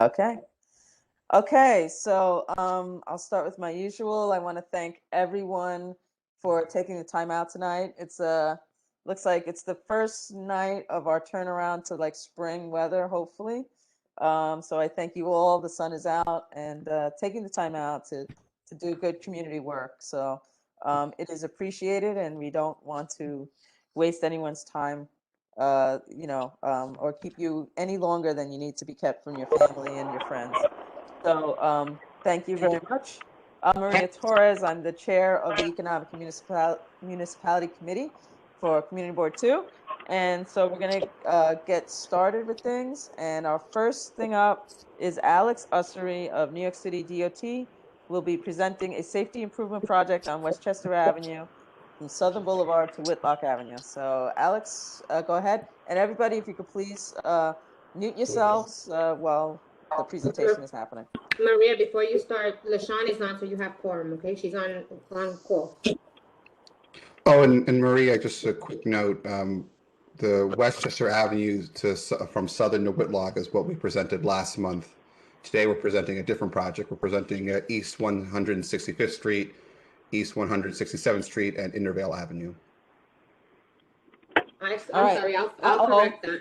Okay. Okay, so I'll start with my usual. I want to thank everyone for taking the time out tonight. It's looks like it's the first night of our turnaround to like spring weather, hopefully. So I thank you all. The sun is out and taking the time out to do good community work. So it is appreciated, and we don't want to waste anyone's time, or keep you any longer than you need to be kept from your family and your friends. So thank you very much. I'm Maria Torres. I'm the chair of the Economic and Municipality Committee for Community Board 2. And so we're going to get started with things. And our first thing up is Alex Ussery of New York City DOT will be presenting a safety improvement project on Westchester Avenue from Southern Boulevard to Whitlock Avenue. So Alex, go ahead. And everybody, if you could please mute yourselves while the presentation is happening. Maria, before you start, LaShawn is on, so you have quorum, okay? She's on call. Oh, and Maria, just a quick note. The Westchester Avenue from Southern to Whitlock is what we presented last month. Today, we're presenting a different project. We're presenting East 165th Street, East 167th Street, and Intervale Avenue. I'm sorry, I'll correct that.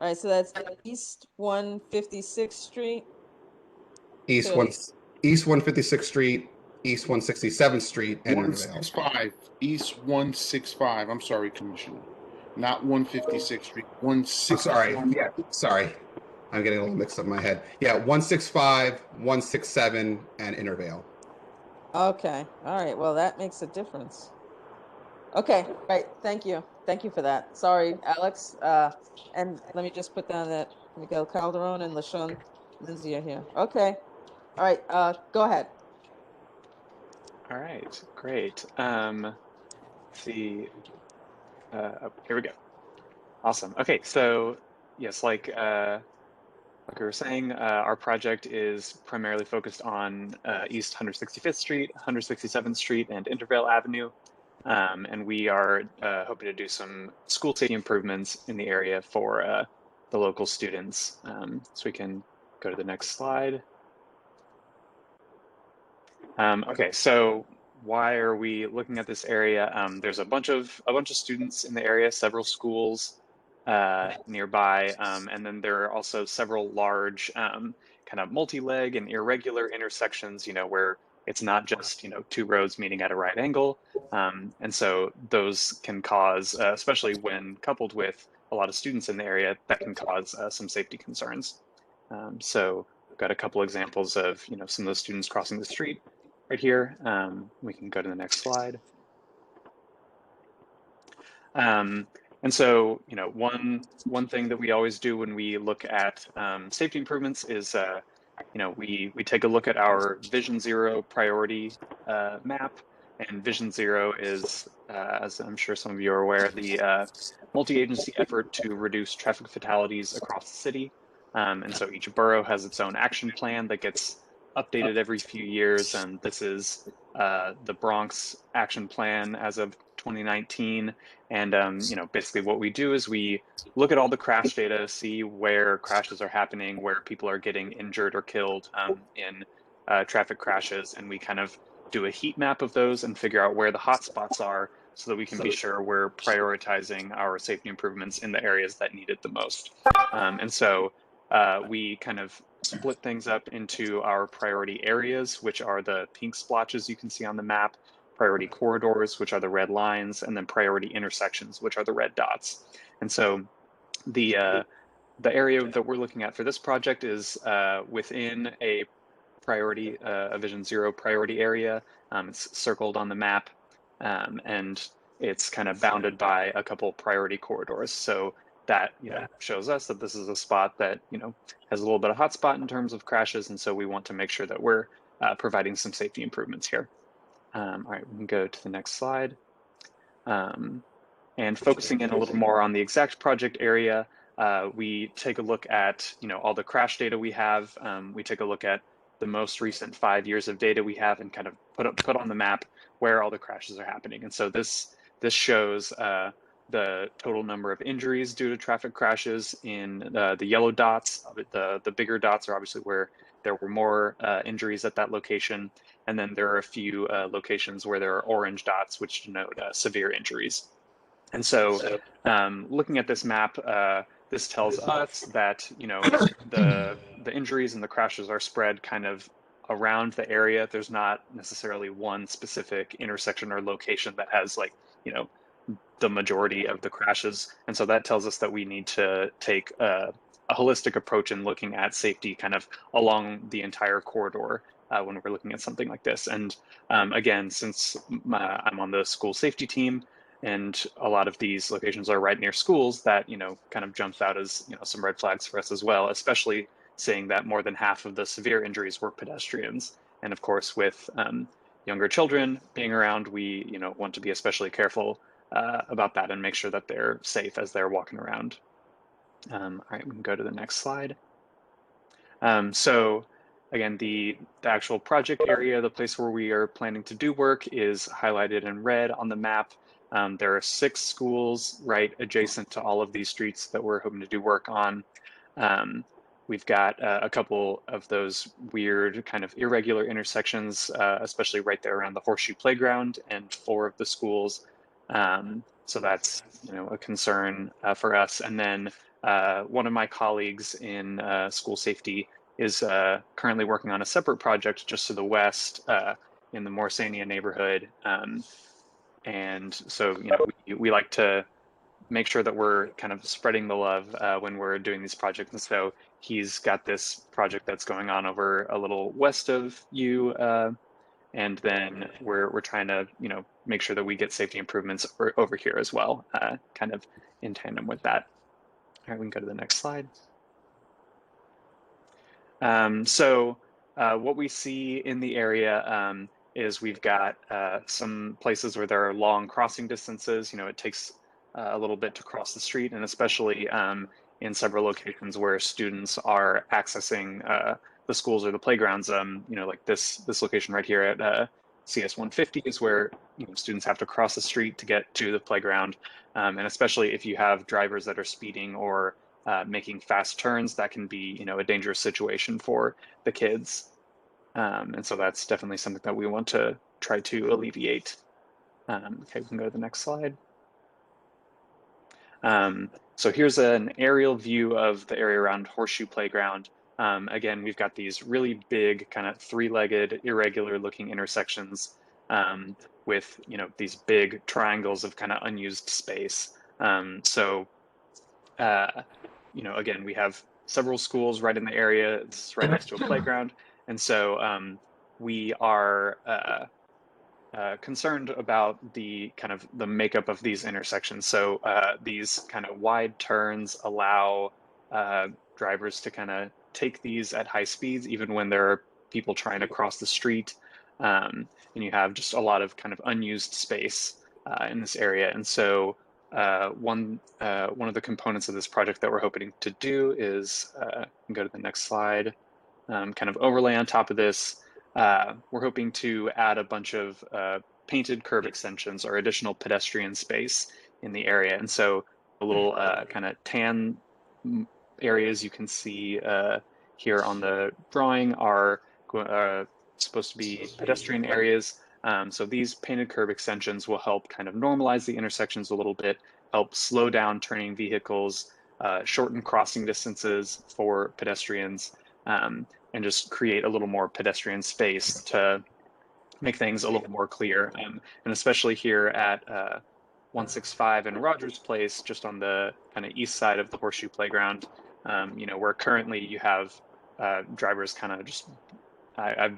All right, so that's East 156th Street. East 156th Street, East 167th Street, and Intervale. 165, East 165. I'm sorry, Commissioner. Not 156th Street, 165. Sorry, yeah, sorry. I'm getting a little mixed up in my head. Yeah, 165, 167, and Intervale. Okay, all right, well, that makes a difference. Okay, right, thank you. Thank you for that. Sorry, Alex. And let me just put down that Miguel Calderon and LaShawn Lindsay are here. Okay, all right, go ahead. All right, great. Let's see, here we go. Awesome. Okay, so yes, like we were saying, our project is primarily focused on East 165th Street, 167th Street, and Intervale Avenue. And we are hoping to do some school safety improvements in the area for the local students. So we can go to the next slide. Okay, so why are we looking at this area? There's a bunch of students in the area, several schools nearby, and then there are also several large kind of multi-leg and irregular intersections, where it's not just two roads meeting at a right angle, and so those can cause, especially when coupled with a lot of students in the area, that can cause some safety concerns. So we've got a couple examples of some of the students crossing the street right here. We can go to the next slide. And so, one thing that we always do when we look at safety improvements is, we take a look at our Vision Zero priority map. And Vision Zero is, as I'm sure some of you are aware, the multi-agency effort to reduce traffic fatalities across the city. And so each borough has its own action plan that gets updated every few years. And this is the Bronx action plan as of 2019. And, basically what we do is we look at all the crash data, see where crashes are happening, where people are getting injured or killed in traffic crashes. And we kind of do a heat map of those and figure out where the hot spots are so that we can be sure we're prioritizing our safety improvements in the areas that need it the most. And so we kind of split things up into our priority areas, which are the pink splotches you can see on the map, priority corridors, which are the red lines, and then priority intersections, which are the red dots. And so the area that we're looking at for this project is within a priority, a Vision Zero priority area. It's circled on the map, and it's kind of bounded by a couple priority corridors. So that shows us that this is a spot that has a little bit of hotspot in terms of crashes, and so we want to make sure that we're providing some safety improvements here. All right, we can go to the next slide. And focusing in a little more on the exact project area, we take a look at all the crash data we have. We take a look at the most recent 5 years of data we have and kind of put on the map where all the crashes are happening. And so this shows the total number of injuries due to traffic crashes in the yellow dots. The bigger dots are obviously where there were more injuries at that location. And then there are a few locations where there are orange dots, which denote severe injuries. And so looking at this map, this tells us that, you know, the injuries and the crashes are spread kind of around the area. There's not necessarily one specific intersection or location that has, like, you know, the majority of the crashes. And so that tells us that we need to take a holistic approach in looking at safety kind of along the entire corridor when we're looking at something like this. And again, since I'm on the school safety team, and a lot of these locations are right near schools, that, you know, kind of jumps out as, you know, some red flags for us as well, especially seeing that more than half of the severe injuries were pedestrians. And of course, with younger children being around, we, you know, want to be especially careful about that and make sure that they're safe as they're walking around. All right, we can go to the next slide. So again, the actual project area, the place where we are planning to do work, is highlighted in red on the map. There are 6 schools right adjacent to all of these streets that we're hoping to do work on. We've got a couple of those weird kind of irregular intersections, especially right there around the Horseshoe Playground and 4 of the schools. So that's, you know, a concern for us. And then one of my colleagues in school safety is currently working on a separate project just to the west in the Morsania neighborhood. And so, you know, we like to make sure that we're kind of spreading the love when we're doing these projects. And so he's got this project that's going on over a little west of you. And then we're trying to, you know, make sure that we get safety improvements over here as well, kind of in tandem with that. All right, we can go to the next slide. So what we see in the area is we've got some places where there are long crossing distances. You know, it takes a little bit to cross the street, and especially in several locations where students are accessing the schools or the playgrounds. You know, like this location right here at CS 150 is where, you know, students have to cross the street to get to the playground, and especially if you have drivers that are speeding or making fast turns, that can be, you know, a dangerous situation for the kids. And so that's definitely something that we want to try to alleviate. Okay, we can go to the next slide. So here's an aerial view of the area around Horseshoe Playground. Again, we've got these really big kind of 3-legged, irregular looking intersections with, you know, these big triangles of kind of unused space. You know, again, we have several schools right in the area. It's right next to a playground. And so we are concerned about the kind of the makeup of these intersections. So these kind of wide turns allow drivers to kind of take these at high speeds, even when there are people trying to cross the street. And you have just a lot of kind of unused space in this area. And so one of the components of this project that we're hoping to do is go to the next slide, kind of overlay on top of this. We're hoping to add a bunch of painted curb extensions or additional pedestrian space in the area. And so a little kind of tan areas you can see here on the drawing are supposed to be pedestrian areas. So these painted curb extensions will help kind of normalize the intersections a little bit, help slow down turning vehicles, shorten crossing distances for pedestrians, and just create a little more pedestrian space to make things a little more clear. And especially here at 165 and Rogers Place, just on the kind of east side of the Horseshoe Playground, you know, where currently you have drivers kind of just, I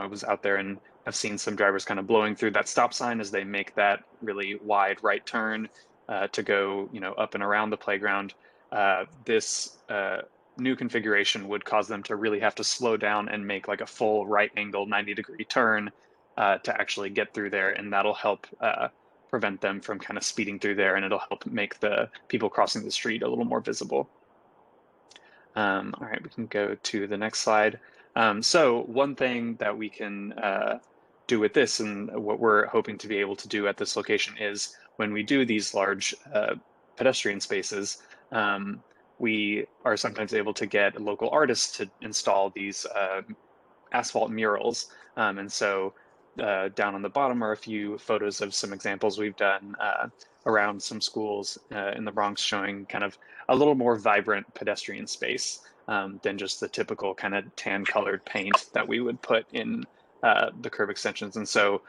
was out there and I've seen some drivers kind of blowing through that stop sign as they make that really wide right turn to go, you know, up and around the playground. This new configuration would cause them to really have to slow down and make like a full right angle 90-degree turn to actually get through there, and that'll help prevent them from kind of speeding through there, and it'll help make the people crossing the street a little more visible. All right, we can go to the next slide. So one thing that we can do with this, and what we're hoping to be able to do at this location, is when we do these large pedestrian spaces, we are sometimes able to get local artists to install these asphalt murals. And so down on the bottom are a few photos of some examples we've done around some schools in the Bronx, showing kind of a little more vibrant pedestrian space than just the typical kind of tan colored paint that we would put in the curb extensions. And so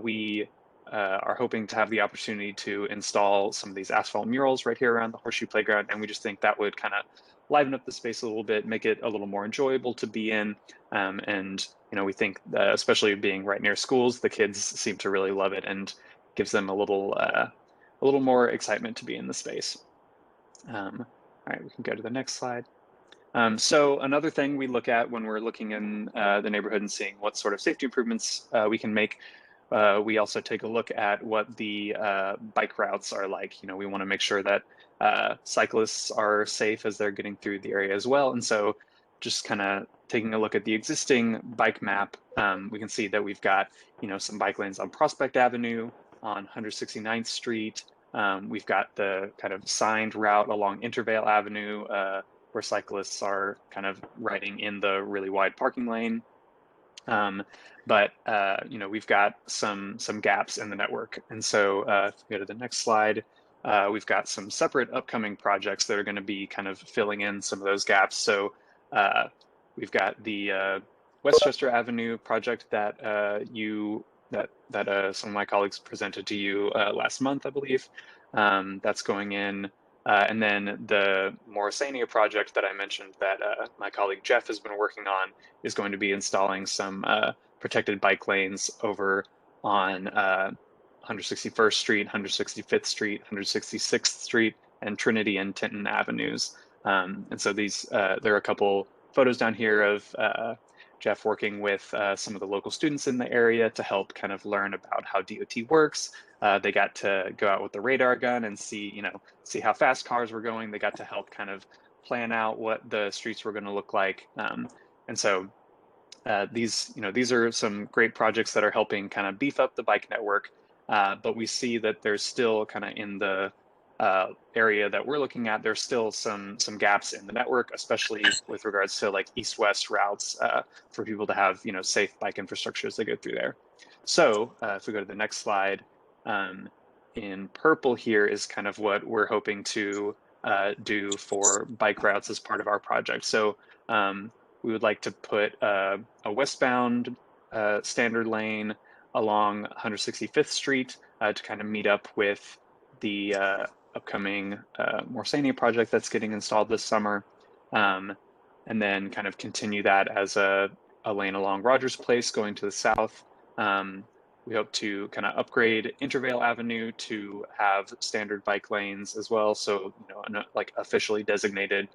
we are hoping to have the opportunity to install some of these asphalt murals right here around the Horseshoe Playground. And we just think that would kind of liven up the space a little bit, make it a little more enjoyable to be in. And, you know, we think that especially being right near schools, the kids seem to really love it and gives them a little more excitement to be in the space. All right, we can go to the next slide. So another thing we look at when we're looking in the neighborhood and seeing what sort of safety improvements we can make, we also take a look at what the bike routes are like. You know, we want to make sure that cyclists are safe as they're getting through the area as well. And so just kind of taking a look at the existing bike map, we can see that we've got, you know, some bike lanes on Prospect Avenue, on 169th Street. We've got the kind of signed route along Intervale Avenue, where cyclists are kind of riding in the really wide parking lane. But you know, we've got some gaps in the network. And so if we go to the next slide, we've got some separate upcoming projects that are going to be kind of filling in some of those gaps. So we've got the Westchester Avenue project that some of my colleagues presented to you last month, I believe. That's going in. And then the Morrisania project that I mentioned that my colleague Jeff has been working on is going to be installing some protected bike lanes over on 161st Street, 165th Street, 166th Street, and Trinity and Tinton Avenues. And so these, there are a couple photos down here of Jeff working with some of the local students in the area to help kind of learn about how DOT works. They got to go out with the radar gun and see how fast cars were going. They got to help kind of plan out what the streets were going to look like. And so these are some great projects that are helping kind of beef up the bike network. But we see that there's still kind of in the area that we're looking at, there's still some gaps in the network, especially with regards to like east-west routes for people to have, you know, safe bike infrastructure as they go through there. So if we go to the next slide, in purple here is kind of what we're hoping to do for bike routes as part of our project. So we would like to put a westbound standard lane along 165th Street to kind of meet up with the upcoming Morrisania project that's getting installed this summer, and then kind of continue that as a lane along Rogers Place going to the south. We hope to kind of upgrade Intervale Avenue to have standard bike lanes as well, so like officially designated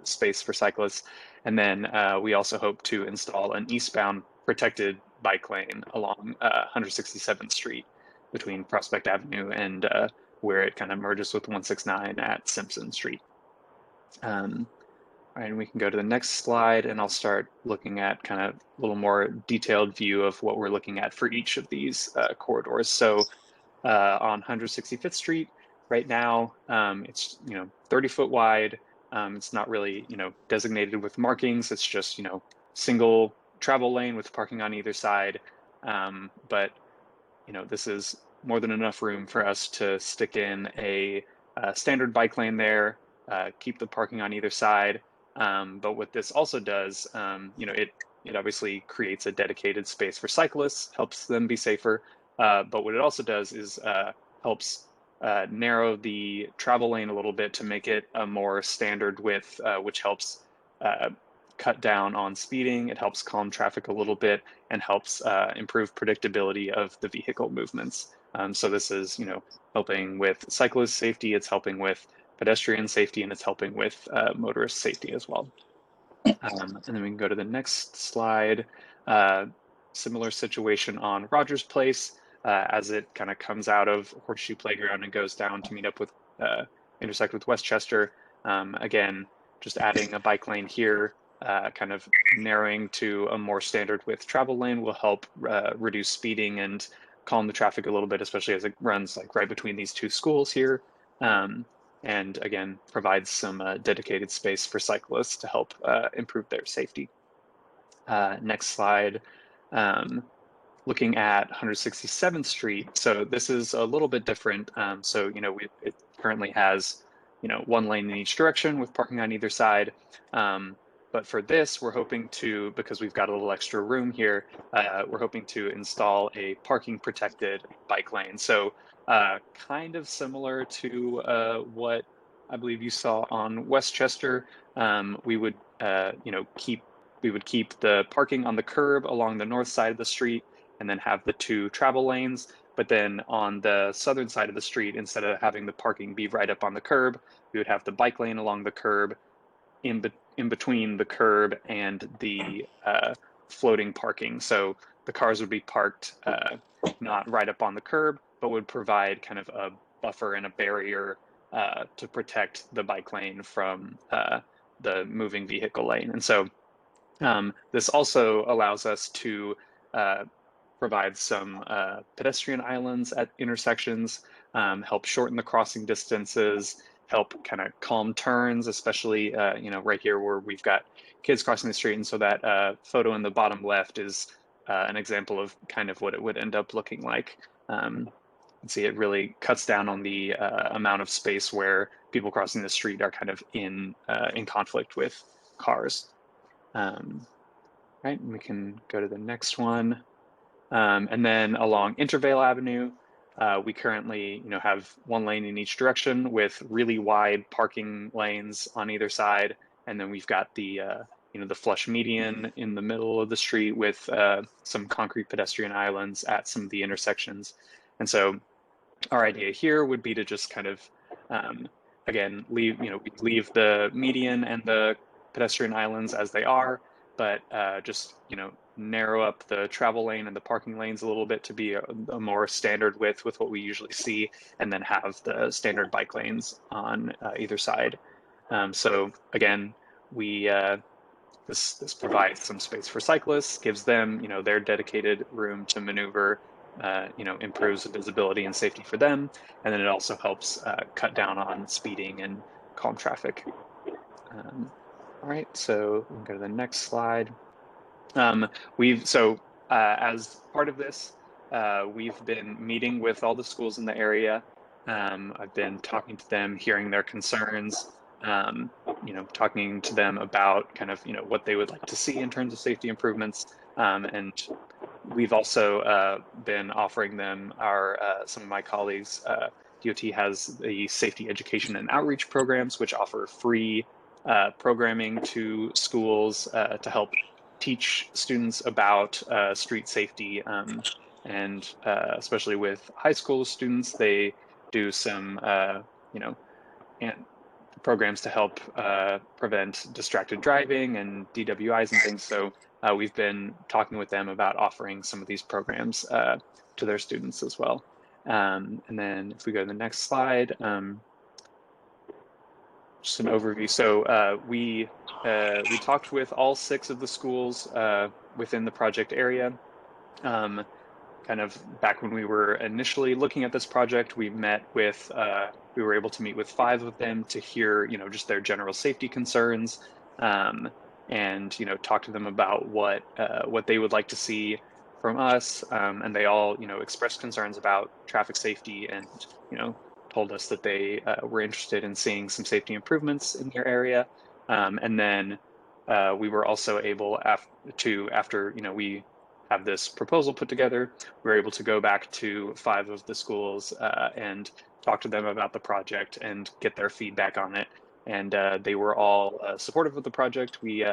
space for cyclists. And then we also hope to install an eastbound protected bike lane along 167th Street between Prospect Avenue and where it kind of merges with 169 at Simpson Street. All right, and we can go to the next slide, and I'll start looking at kind of a little more detailed view of what we're looking at for each of these corridors. So on 165th Street, right now, it's 30-foot wide. It's not really designated with markings. It's just single travel lane with parking on either side. But this is more than enough room for us to stick in a standard bike lane there, keep the parking on either side. But what this also does, it obviously creates a dedicated space for cyclists, helps them be safer. But what it also does is helps narrow the travel lane a little bit to make it a more standard width, which helps cut down on speeding. It helps calm traffic a little bit and helps improve predictability of the vehicle movements. So this is, helping with cyclist safety. It's helping with pedestrian safety, and it's helping with motorist safety as well. And then we can go to the next slide. Similar situation on Rogers Place as it kind of comes out of Horseshoe Playground and goes down to meet up with, intersect with Westchester. Again, just adding a bike lane here, kind of narrowing to a more standard width travel lane will help reduce speeding and calm the traffic a little bit, especially as it runs like right between these two schools here. And again, provides some dedicated space for cyclists to help improve their safety. Next slide. Looking at 167th Street. So this is a little bit different. So, it currently has, one lane in each direction with parking on either side. But for this, we're hoping to, because we've got a little extra room here, we're hoping to install a parking protected bike lane. So kind of similar to what I believe you saw on Westchester. We would, keep the parking on the curb along the north side of the street, and then have the two travel lanes. But then on the southern side of the street, instead of having the parking be right up on the curb, we would have the bike lane along the curb, in between the curb and the floating parking. So the cars would be parked not right up on the curb, but would provide kind of a buffer and a barrier to protect the bike lane from the moving vehicle lane. And so this also allows us to provide some pedestrian islands at intersections, help shorten the crossing distances, help kind of calm turns, especially right here where we've got kids crossing the street. And so that photo in the bottom left is an example of kind of what it would end up looking like. See, it really cuts down on the amount of space where people crossing the street are kind of in conflict with cars. Right, and we can go to the next one. And then along Intervale Avenue, we currently, have one lane in each direction with really wide parking lanes on either side. And then we've got the, the flush median in the middle of the street with some concrete pedestrian islands at some of the intersections. And so our idea here would be to just kind of, again, leave the median and the pedestrian islands as they are, but just, narrow up the travel lane and the parking lanes a little bit to be a more standard width with what we usually see, and then have the standard bike lanes on either side. So again, we this provides some space for cyclists, gives them their dedicated room to maneuver, improves visibility and safety for them, and then it also helps cut down on speeding and calm traffic. All right, so we can go to the next slide. As part of this, we've been meeting with all the schools in the area. I've been talking to them, hearing their concerns, talking to them about kind of, what they would like to see in terms of safety improvements. And we've also been offering them some of my colleagues, DOT has the safety education and outreach programs, which offer free programming to schools to help teach students about street safety, and especially with high school students, they do some, programs to help prevent distracted driving and DWIs and things. So we've been talking with them about offering some of these programs to their students as well. And then if we go to the next slide, just an overview. So we talked with all 6 of the schools within the project area. Kind of back when we were initially looking at this project, we were able to meet with 5 of them to hear, just their general safety concerns, and talk to them about what they would like to see from us. And they all, expressed concerns about traffic safety, and told us that they were interested in seeing some safety improvements in their area. And then we were also able after we have this proposal put together, we were able to go back to 5 of the schools and talk to them about the project and get their feedback on it. And they were all supportive of the project. We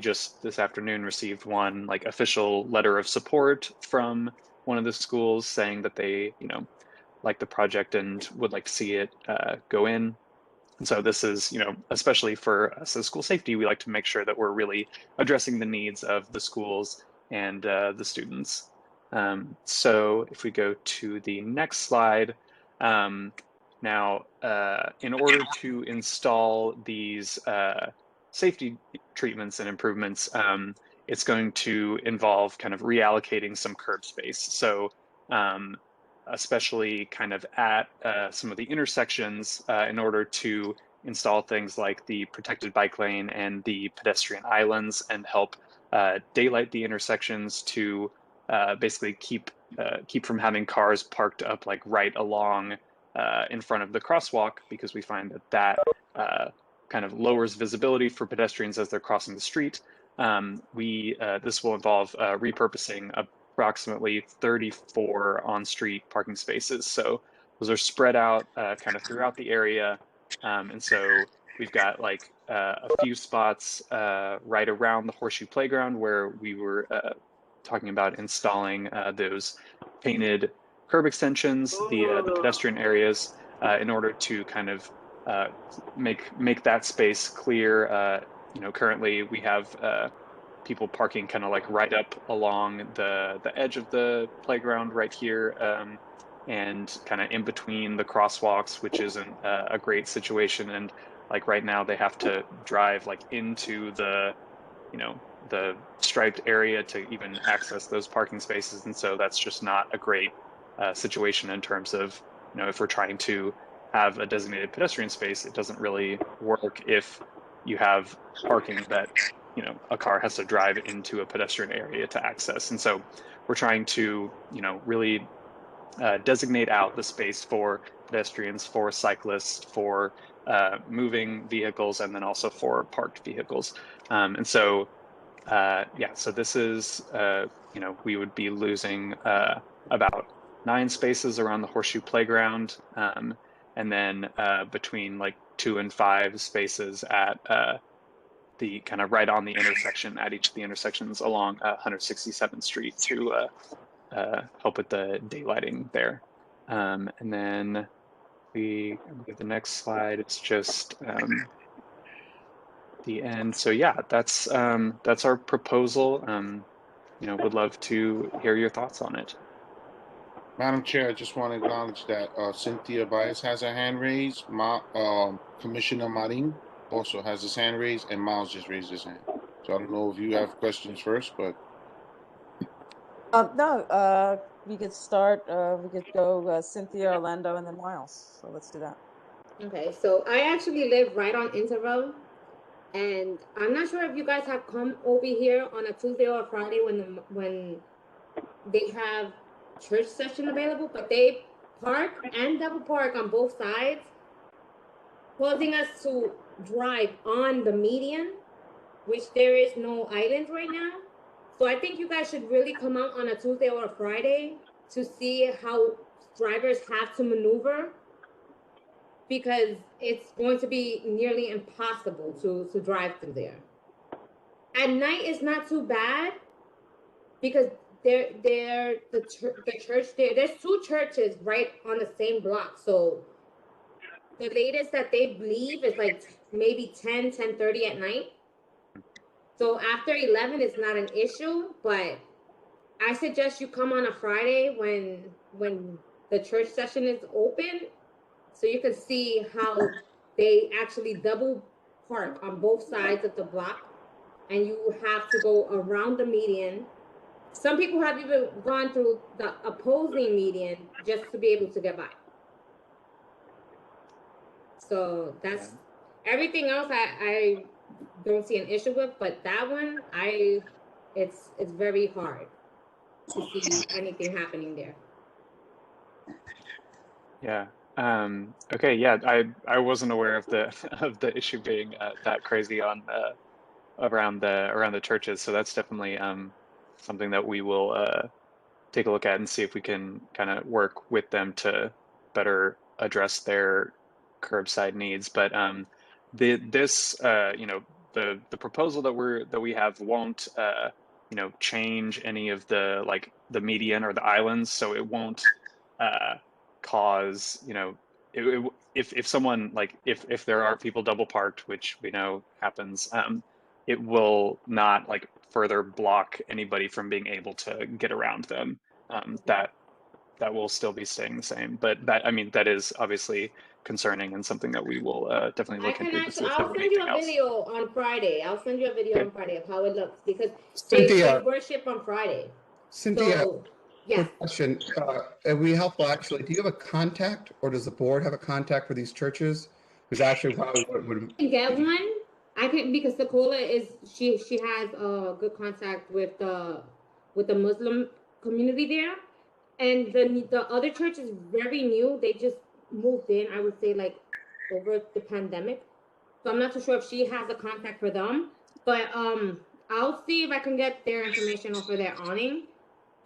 just this afternoon received one official letter of support from one of the schools saying that they like the project and would like to see it go in. And so this is, especially for us as school safety, we like to make sure that we're really addressing the needs of the schools and the students. So if we go to the next slide, now in order to install these safety treatments and improvements, it's going to involve kind of reallocating some curb space. So especially kind of at some of the intersections in order to install things like the protected bike lane and the pedestrian islands and help daylight the intersections to basically keep from having cars parked up like right along in front of the crosswalk, because we find that kind of lowers visibility for pedestrians as they're crossing the street. This will involve repurposing approximately 34 on-street parking spaces. So those are spread out kind of throughout the area. And so we've got like a few spots right around the Horseshoe Playground where we were talking about installing those painted curb extensions, the pedestrian areas, in order to kind of make that space clear. Currently we have people parking kind of like right up along the edge of the playground right here, and kind of in between the crosswalks, which isn't a great situation. And like right now they have to drive like into the striped area to even access those parking spaces. And so that's just not a great situation in terms of, if we're trying to have a designated pedestrian space, it doesn't really work if you have parking that, a car has to drive into a pedestrian area to access. And so we're trying to, really designate out the space for pedestrians, for cyclists, for moving vehicles, and then also for parked vehicles. And so, so this is, we would be losing about 9 spaces around the Horseshoe Playground, and then between like 2 and 5 spaces at the kind of right on the intersection, at each of the intersections along 167th Street to help with the daylighting there. And then the next slide, it's just the end. So yeah, that's our proposal. Would love to hear your thoughts on it. Madam Chair, I just want to acknowledge that Cynthia Bias has her hand raised. Commissioner Marin also has his hand raised, and Miles just raised his hand. So I don't know if you have questions first, but no, we could start. We could go Cynthia, Orlando, and then Miles. So let's do that. Okay, so I actually live right on Intervale, and I'm not sure if you guys have come over here on a Tuesday or a Friday when they have church session available, but they park and double park on both sides, causing us to drive on the median, which there is no island right now. So I think you guys should really come out on a Tuesday or a Friday to see how drivers have to maneuver, because it's going to be nearly impossible to drive through there. At night it's not too bad, because the church there's 2 churches right on the same block. So the latest that they leave is like maybe 10:30 at night. So after 11 is not an issue, but I suggest you come on a Friday when the church session is open, so you can see how they actually double park on both sides of the block, and you have to go around the median. Some people have even gone through the opposing median just to be able to get by. So that's everything else I don't see an issue with, but that one it's very hard to see anything happening there. Yeah. Okay. Yeah. I wasn't aware of the issue being that crazy on around the churches. So that's definitely something that we will take a look at and see if we can kind of work with them to better address their curbside needs. But the proposal that we have won't change any of the median or the islands, so it won't cause if someone if there are people double parked, which we know happens, it will not further block anybody from being able to get around them. That will still be staying the same, but that is obviously concerning and something that we will definitely look into to see if I'll there's send you anything a else. video on Friday. I'll send you a video on Friday of how it looks, because Cynthia. they worship on Friday. Cynthia, So Yes. Quick question. It'd be helpful, actually. Do you have a contact, or does the board have a contact for these churches? Because actually, probably would. Can get one. I can, because Sekola is, she has a good contact with the Muslim community there, and the other church is very new. They just moved in, I would say, like over the pandemic. So I'm not too sure if she has a contact for them, but I'll see if I can get their information or for their awning.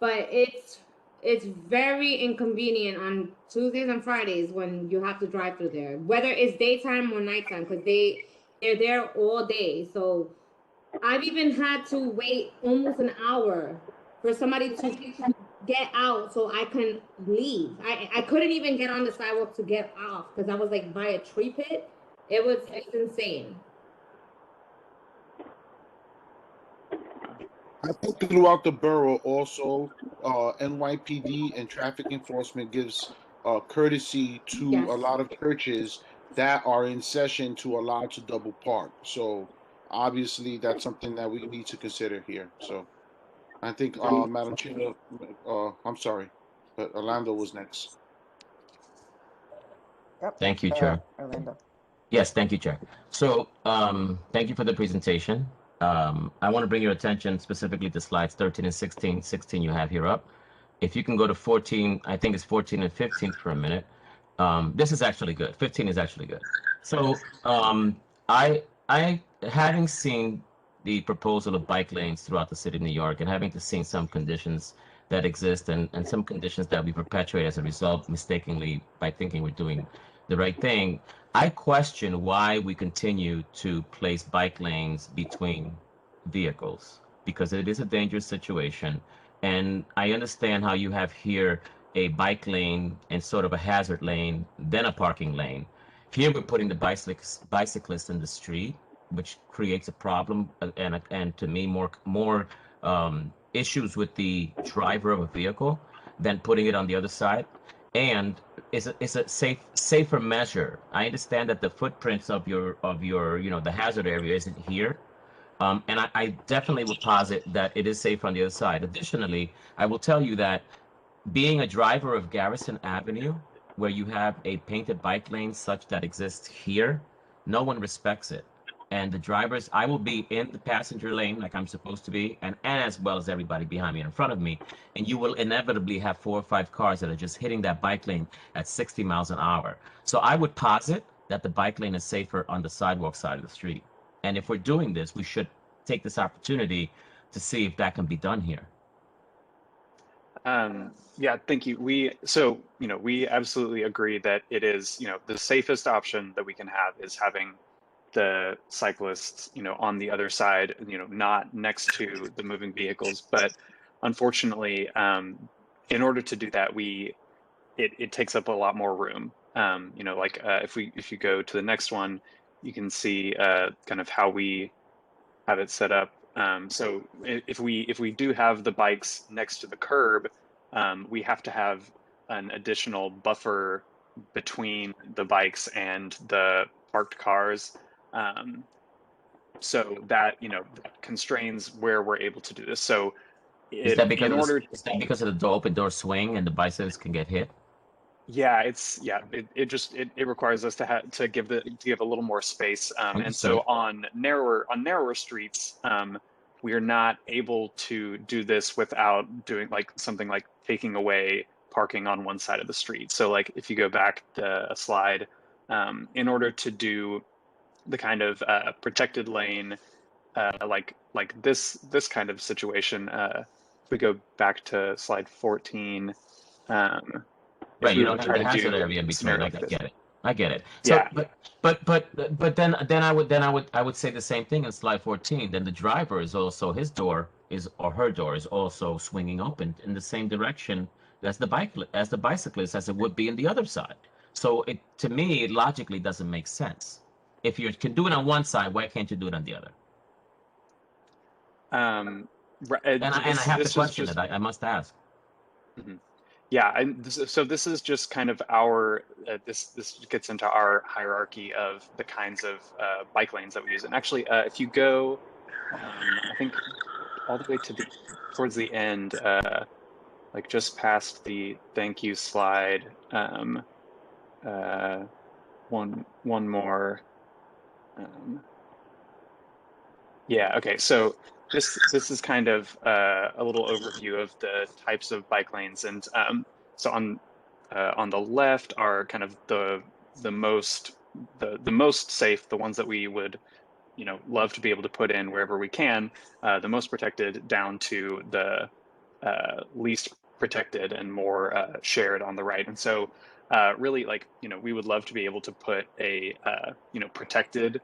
But it's very inconvenient on Tuesdays and Fridays when you have to drive through there, whether it's daytime or nighttime, because they're there all day. So I've even had to wait almost an hour for somebody to get out so I can leave. I couldn't even get on the sidewalk to get off because I was like by a tree pit. It's insane. I think throughout the borough also, NYPD and traffic enforcement gives courtesy to Yes. a lot of churches that are in session to allow to double park. So obviously that's something that we need to consider here. So I think, Madam Chair, I'm sorry, but Orlando was next. Yep. Thank you, Chair. Orlando. Yes, thank you, Chair. So, thank you for the presentation. I want to bring your attention specifically to slides 13 and 16. 16 you have here up. If you can go to 14, I think it's 14 and 15 for a minute. This is actually good. 15 is actually good. So, I having seen the proposal of bike lanes throughout the city of New York and having to see some conditions that exist and some conditions that we perpetuate as a result mistakenly by thinking we're doing the right thing, I question why we continue to place bike lanes between vehicles because it is a dangerous situation. And I understand how you have here a bike lane and sort of a hazard lane, then a parking lane. Here we're putting the bicyclist in the street, which creates a problem and to me more issues with the driver of a vehicle than putting it on the other side. And it's a safer measure. I understand that the footprints of your the hazard area isn't here. And I definitely would posit that it is safe on the other side. Additionally, I will tell you that being a driver of Garrison Avenue, where you have a painted bike lane such that exists here, no one respects it. And the drivers, I will be in the passenger lane like I'm supposed to be, and as well as everybody behind me and in front of me. And you will inevitably have 4 or 5 cars that are just hitting that bike lane at 60 miles an hour. So I would posit that the bike lane is safer on the sidewalk side of the street. And if we're doing this, we should take this opportunity to see if that can be done here. Yeah, thank you. We absolutely agree that it is, the safest option that we can have is having the cyclists, on the other side, not next to the moving vehicles. But unfortunately, in order to do that, it takes up a lot more room. If you go to the next one, you can see kind of how we have it set up. So if we do have the bikes next to the curb, we have to have an additional buffer between the bikes and the parked cars. So that that constrains where we're able to do this. So Is that because of the open door swing and the bicycles can get hit? Yeah, it requires us to give a little more space, and so on narrower streets, we are not able to do this without doing like something like taking away parking on one side of the street. So like if you go back to a slide, in order to do the kind of protected lane, like this kind of situation, if we go back to slide 14. Right, you don't have the hazard area in between. I get it. I get it. So, Yeah. But then I would say the same thing in slide 14. Then the driver is also his door is or her door is also swinging open in the same direction as the bicyclist as it would be in the other side. So it to me it logically doesn't make sense. If you can do it on one side, why can't you do it on the other? And I have to question it. I must ask. Mm-hmm. Yeah, and so this is just kind of our this gets into our hierarchy of the kinds of bike lanes that we use. And actually, if you go, I think all the way to towards the end, like just past the thank you slide. One more. Yeah, okay. So this is kind of a little overview of the types of bike lanes, and so on the left are kind of the most the most safe, the ones that we would love to be able to put in wherever we can, the most protected down to the least protected and more shared on the right. And so really, like, we would love to be able to put a protected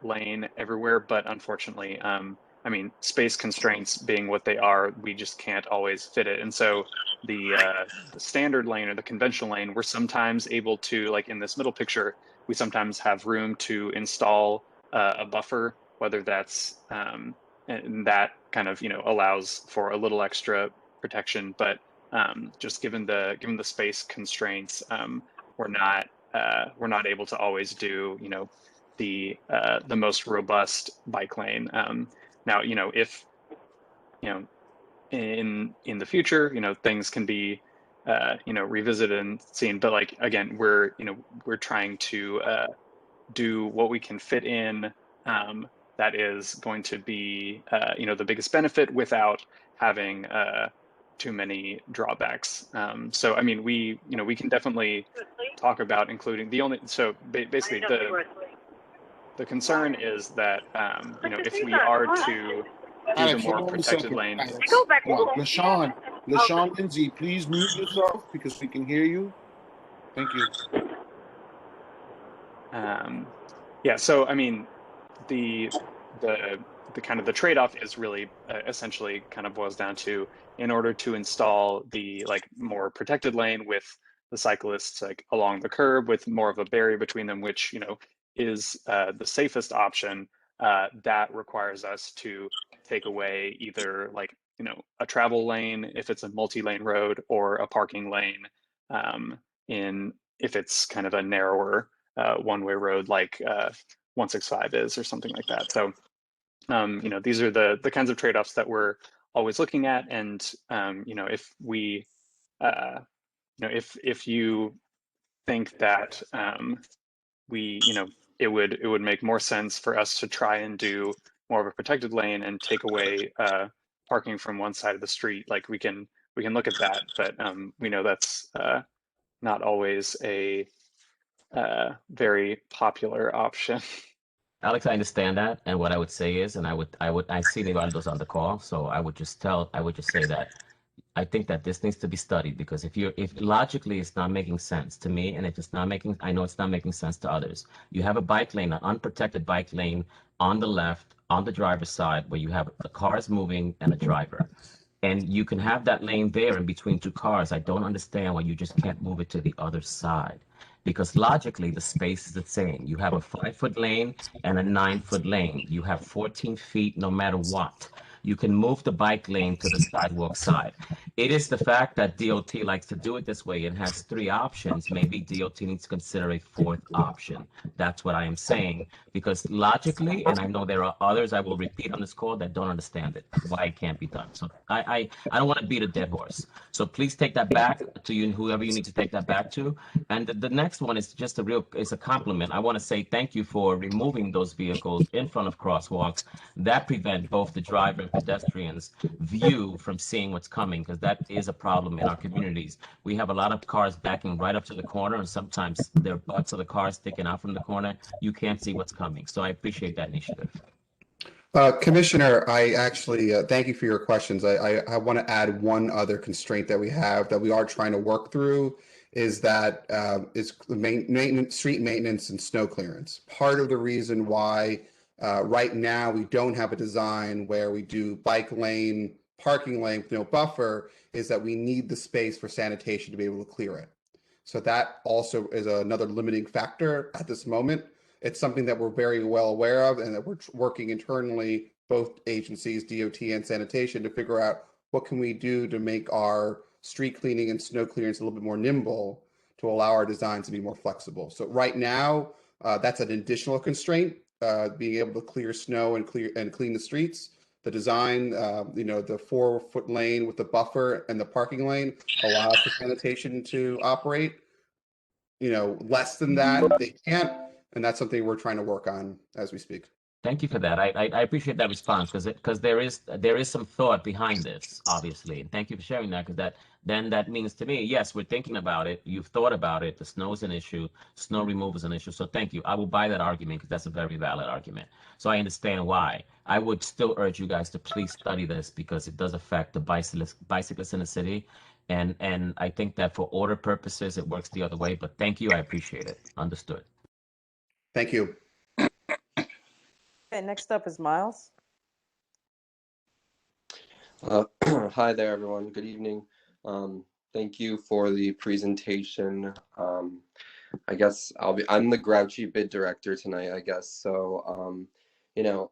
lane everywhere, but unfortunately, I mean, space constraints being what they are, we just can't always fit it. And so the standard lane or the conventional lane, we're sometimes able to, like in this middle picture, we sometimes have room to install a buffer, whether that's and that kind of allows for a little extra protection. But just given the space constraints, we're not able to always do the most robust bike lane. Now, if in the future, things can be revisited and seen. But like again, we're trying to do what we can fit in. That is going to be the biggest benefit without having too many drawbacks. So I mean, we can definitely talk about including basically the concern is that if we are to do the Alex, more hold on a protected second. lane. Alex, LaShawn Lindsay, please mute yourself because we can hear you. Thank you. Yeah, so I mean, the kind of the trade-off is really essentially kind of boils down to, in order to install the like more protected lane with the cyclists like along the curb with more of a barrier between them, which is the safest option, that requires us to take away either like a travel lane if it's a multi-lane road, or a parking lane in if it's kind of a narrower one-way road like 165 is, or something like that. So these are the kinds of trade-offs that we're always looking at. And if we if you think that we it would make more sense for us to try and do more of a protected lane and take away parking from one side of the street, like we can look at that. But we know that's not always a very popular option. Alex, I understand that, and what I would say is, and I see Nivaldo's on the call, so I would just say that I think that this needs to be studied, because if logically it's not making sense to me, and if it's not making, I know it's not making sense to others. You have a bike lane, an unprotected bike lane on the left, on the driver's side, where you have the cars moving and a driver. And you can have that lane there in between two cars. I don't understand why you just can't move it to the other side. Because logically, the space is the same. You have a 5-foot lane and a 9-foot lane. You have 14 feet no matter what. You can move the bike lane to the sidewalk side. It is the fact that DOT likes to do it this way and has 3 options. Maybe DOT needs to consider a 4th option. That's what I am saying. Because logically, and I know there are others I will repeat on this call that don't understand it, why it can't be done. So I don't want to beat a dead horse. So please take that back to you, whoever you need to take that back to. And the next one is just it's a compliment. I want to say thank you for removing those vehicles in front of crosswalks that prevent both the driver and pedestrians' view from seeing what's coming, because that is a problem in our communities. We have a lot of cars backing right up to the corner, and sometimes their butts of the cars sticking out from the corner. You can't see what's coming. So I appreciate that initiative. Commissioner, I actually thank you for your questions. I want to add one other constraint that we have that we are trying to work through, is that is maintenance, street maintenance and snow clearance. Part of the reason why right now we don't have a design where we do bike lane, parking lane with no buffer is that we need the space for sanitation to be able to clear it. So that also is another limiting factor at this moment. It's something that we're very well aware of, and that we're working internally, both agencies, DOT and sanitation, to figure out what can we do to make our street cleaning and snow clearance a little bit more nimble to allow our designs to be more flexible. So right now, that's an additional constraint, being able to clear snow and clean the streets. The design, the 4-foot lane with the buffer and the parking lane allows for sanitation to operate. Less than that, they can't. And that's something we're trying to work on as we speak. Thank you for that. I appreciate that response because there is some thought behind this, obviously. And thank you for sharing that, because that means to me, yes, we're thinking about it. You've thought about it. The snow is an issue. Snow removal is an issue. So thank you. I will buy that argument because that's a very valid argument. So I understand why. I would still urge you guys to please study this because it does affect the bicyclists in the city. And I think that for order purposes, it works the other way. But thank you. I appreciate it. Understood. Thank you. Okay, next up is Miles. Hi there, everyone. Good evening. Thank you for the presentation. I guess I'm the grouchy bid director tonight, I guess. So, what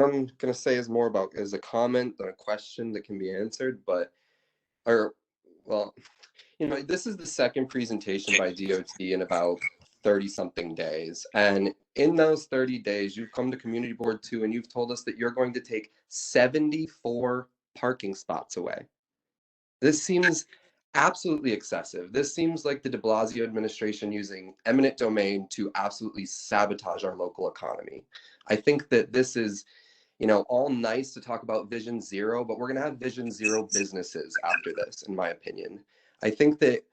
I'm gonna say is more about is a comment than a question that can be answered, this is the second presentation by DOT in about 30 something days. And in those 30 days, you've come to community board 2 and you've told us that you're going to take 74 parking spots away. This seems absolutely excessive. This seems like the de Blasio administration using eminent domain to absolutely sabotage our local economy. I think that this is, all nice to talk about Vision Zero, but we're going to have Vision Zero businesses after this, in my opinion. I think that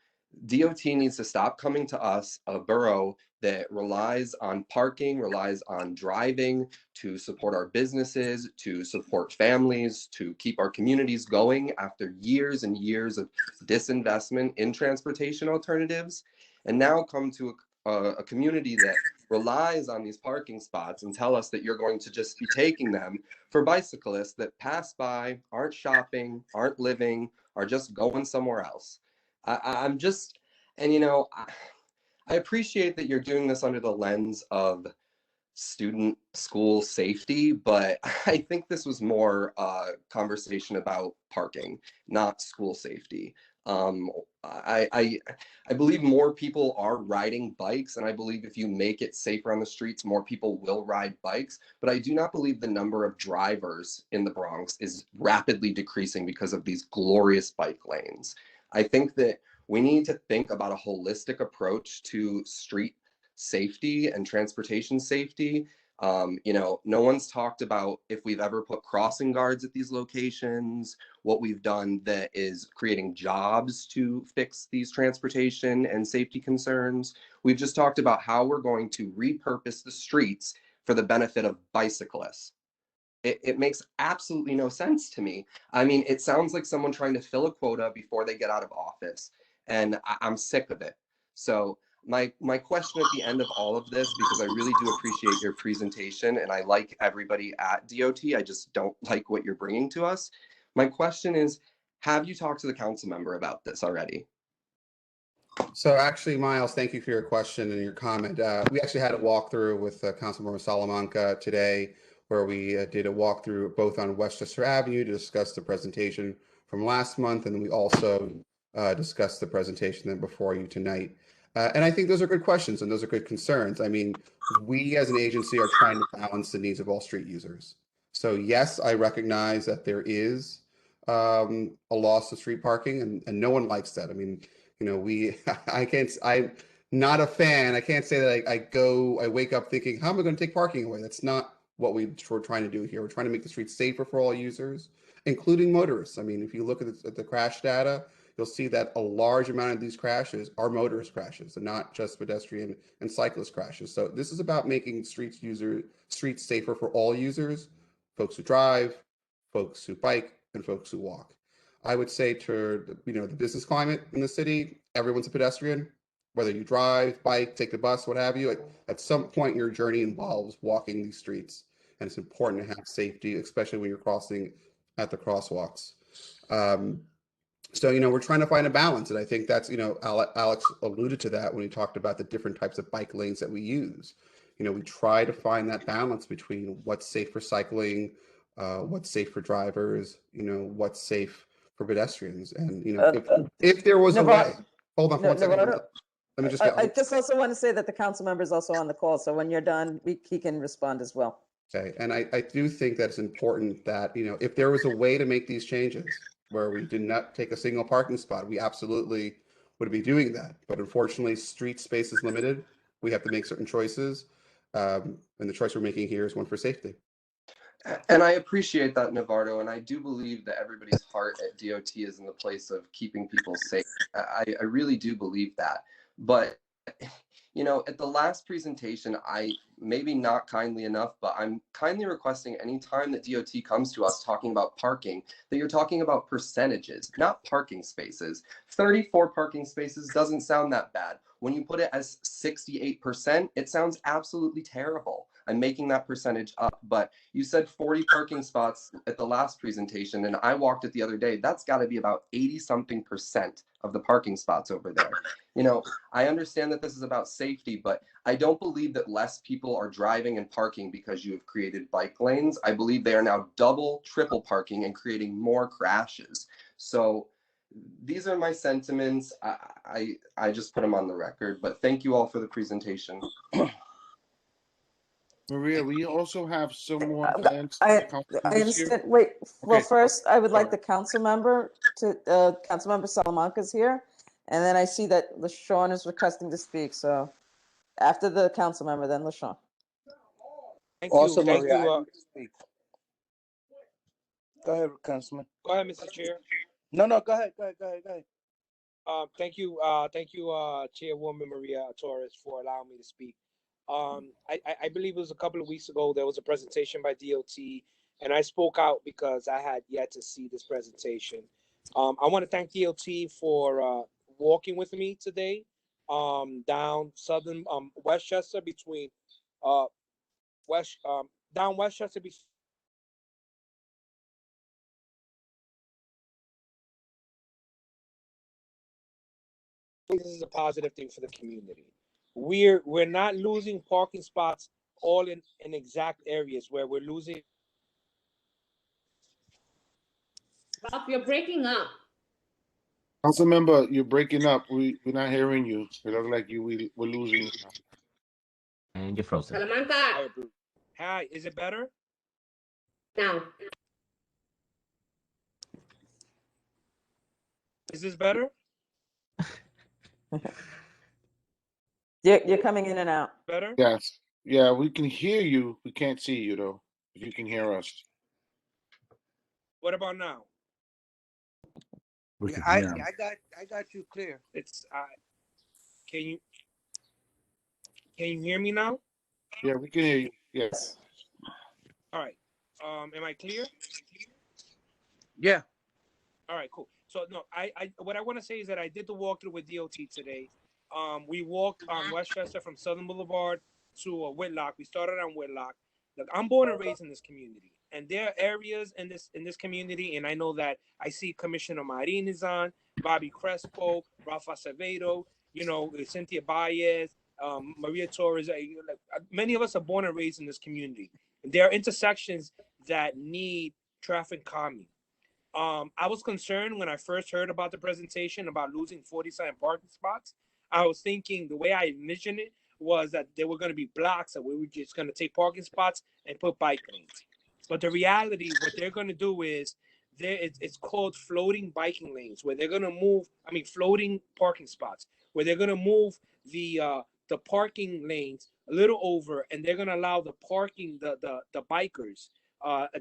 DOT needs to stop coming to us, a borough that relies on parking, relies on driving to support our businesses, to support families, to keep our communities going after years and years of disinvestment in transportation alternatives, and now come to a community that relies on these parking spots and tell us that you're going to just be taking them for bicyclists that pass by, aren't shopping, aren't living, are just going somewhere else. I'm just, and I appreciate that you're doing this under the lens of student school safety, but I think this was more a conversation about parking, not school safety. I believe more people are riding bikes, and I believe if you make it safer on the streets, more people will ride bikes. But I do not believe the number of drivers in the Bronx is rapidly decreasing because of these glorious bike lanes. I think that we need to think about a holistic approach to street safety and transportation safety. No one's talked about if we've ever put crossing guards at these locations, what we've done that is creating jobs to fix these transportation and safety concerns. We've just talked about how we're going to repurpose the streets for the benefit of bicyclists. It makes absolutely no sense to me. I mean, it sounds like someone trying to fill a quota before they get out of office, and I'm sick of it. So my question at the end of all of this, because I really do appreciate your presentation and I like everybody at DOT, I just don't like what you're bringing to us. My question is, have you talked to the council member about this already? So actually, Miles, thank you for your question and your comment. We actually had a walkthrough with Councilmember Salamanca today, where we did a walkthrough both on Westchester Avenue to discuss the presentation from last month, and we also discussed the presentation then before you tonight. And I think those are good questions and those are good concerns. I mean, we as an agency are trying to balance the needs of all street users. So yes, I recognize that there is a loss of street parking, and no one likes that. I mean, I'm not a fan. I can't say that I wake up thinking, how am I going to take parking away? That's not what we're trying to do here. We're trying to make the streets safer for all users, including motorists. I mean, if you look at the crash data, you'll see that a large amount of these crashes are motorist crashes and not just pedestrian and cyclist crashes. So this is about making streets safer for all users, folks who drive, folks who bike, and folks who walk. I would say to the business climate in the city, everyone's a pedestrian, whether you drive, bike, take the bus, what have you. At some point, your journey involves walking these streets, and it's important to have safety, especially when you're crossing at the crosswalks. So we're trying to find a balance, and I think that's Alex alluded to that when he talked about the different types of bike lanes that we use. We try to find that balance between what's safe for cycling, what's safe for drivers, what's safe for pedestrians, and if there was a way. Hold on for 1 second. Let me just. I just also want to say that the council member is also on the call, so when you're done, he can respond as well. Okay, and I do think that it's important that, if there was a way to make these changes where we did not take a single parking spot, we absolutely would be doing that. But unfortunately, street space is limited. We have to make certain choices. And the choice we're making here is one for safety. And I appreciate that, Navarro, and I do believe that everybody's heart at DOT is in the place of keeping people safe. I really do believe that. But, at the last presentation, I maybe not kindly enough, but I'm kindly requesting anytime that DOT comes to us talking about parking, that you're talking about percentages, not parking spaces. 34 parking spaces doesn't sound that bad. When you put it as 68%, it sounds absolutely terrible. I'm making that percentage up, but you said 40 parking spots at the last presentation, and I walked it the other day. That's got to be about 80-something% of the parking spots over there. I understand that this is about safety, but I don't believe that less people are driving and parking because you have created bike lanes. I believe they are now double, triple parking and creating more crashes. So these are my sentiments. I just put them on the record, but thank you all for the presentation. Maria, we also have someone I council members here. understand. Wait, well, Okay. first, I would like Sorry. the council member Councilmember Salamanca's here. And then I see that LaShawn is requesting to speak. So after the council member, then LaShawn. Thank Also, you. Thank Maria, I you. need to speak. Go ahead, Councilman. Go ahead, Mr. Chair. No, go ahead. Thank you, Chairwoman Maria Torres, for allowing me to speak. I believe it was a couple of weeks ago there was a presentation by DOT, and I spoke out because I had yet to see this presentation. I want to thank DOT for walking with me today down southern Westchester between down Westchester. This is a positive thing for the community. We're not losing parking spots all in exact areas where we're losing. Bob, you're breaking up. Council member, you're breaking up. We're not hearing you. It looks like we're losing you. And you're frozen. Salamanca. Hi, is it better? Now. Is this better? You're coming in and out. Better? Yes. Yeah, we can hear you. We can't see you though. If you can hear us. What about now? Yeah, I got you clear. It's can you hear me now? Yeah, we can hear you. Yes. All right. Am I clear? Yeah. All right, cool. So no, I what I want to say is that I did the walkthrough with DOT today. We walked on Westchester from Southern Boulevard to Whitlock. We started on Whitlock. Look, I'm born and raised in this community, and there are areas in this community, and I know that I see Commissioner Marin is on, Bobby Crespo, Rafa Acevedo, Cynthia Baez, Maria Torres. Many of us are born and raised in this community, and there are intersections that need traffic calming. I was concerned when I first heard about the presentation about losing 47 parking spots. I was thinking the way I envisioned it was that there were going to be blocks that we were just going to take parking spots and put bike lanes. But the reality, what they're going to do is it's called floating biking lanes, where they're going to move. Floating parking spots, where they're going to move the parking lanes a little over, and they're going to allow the bikers.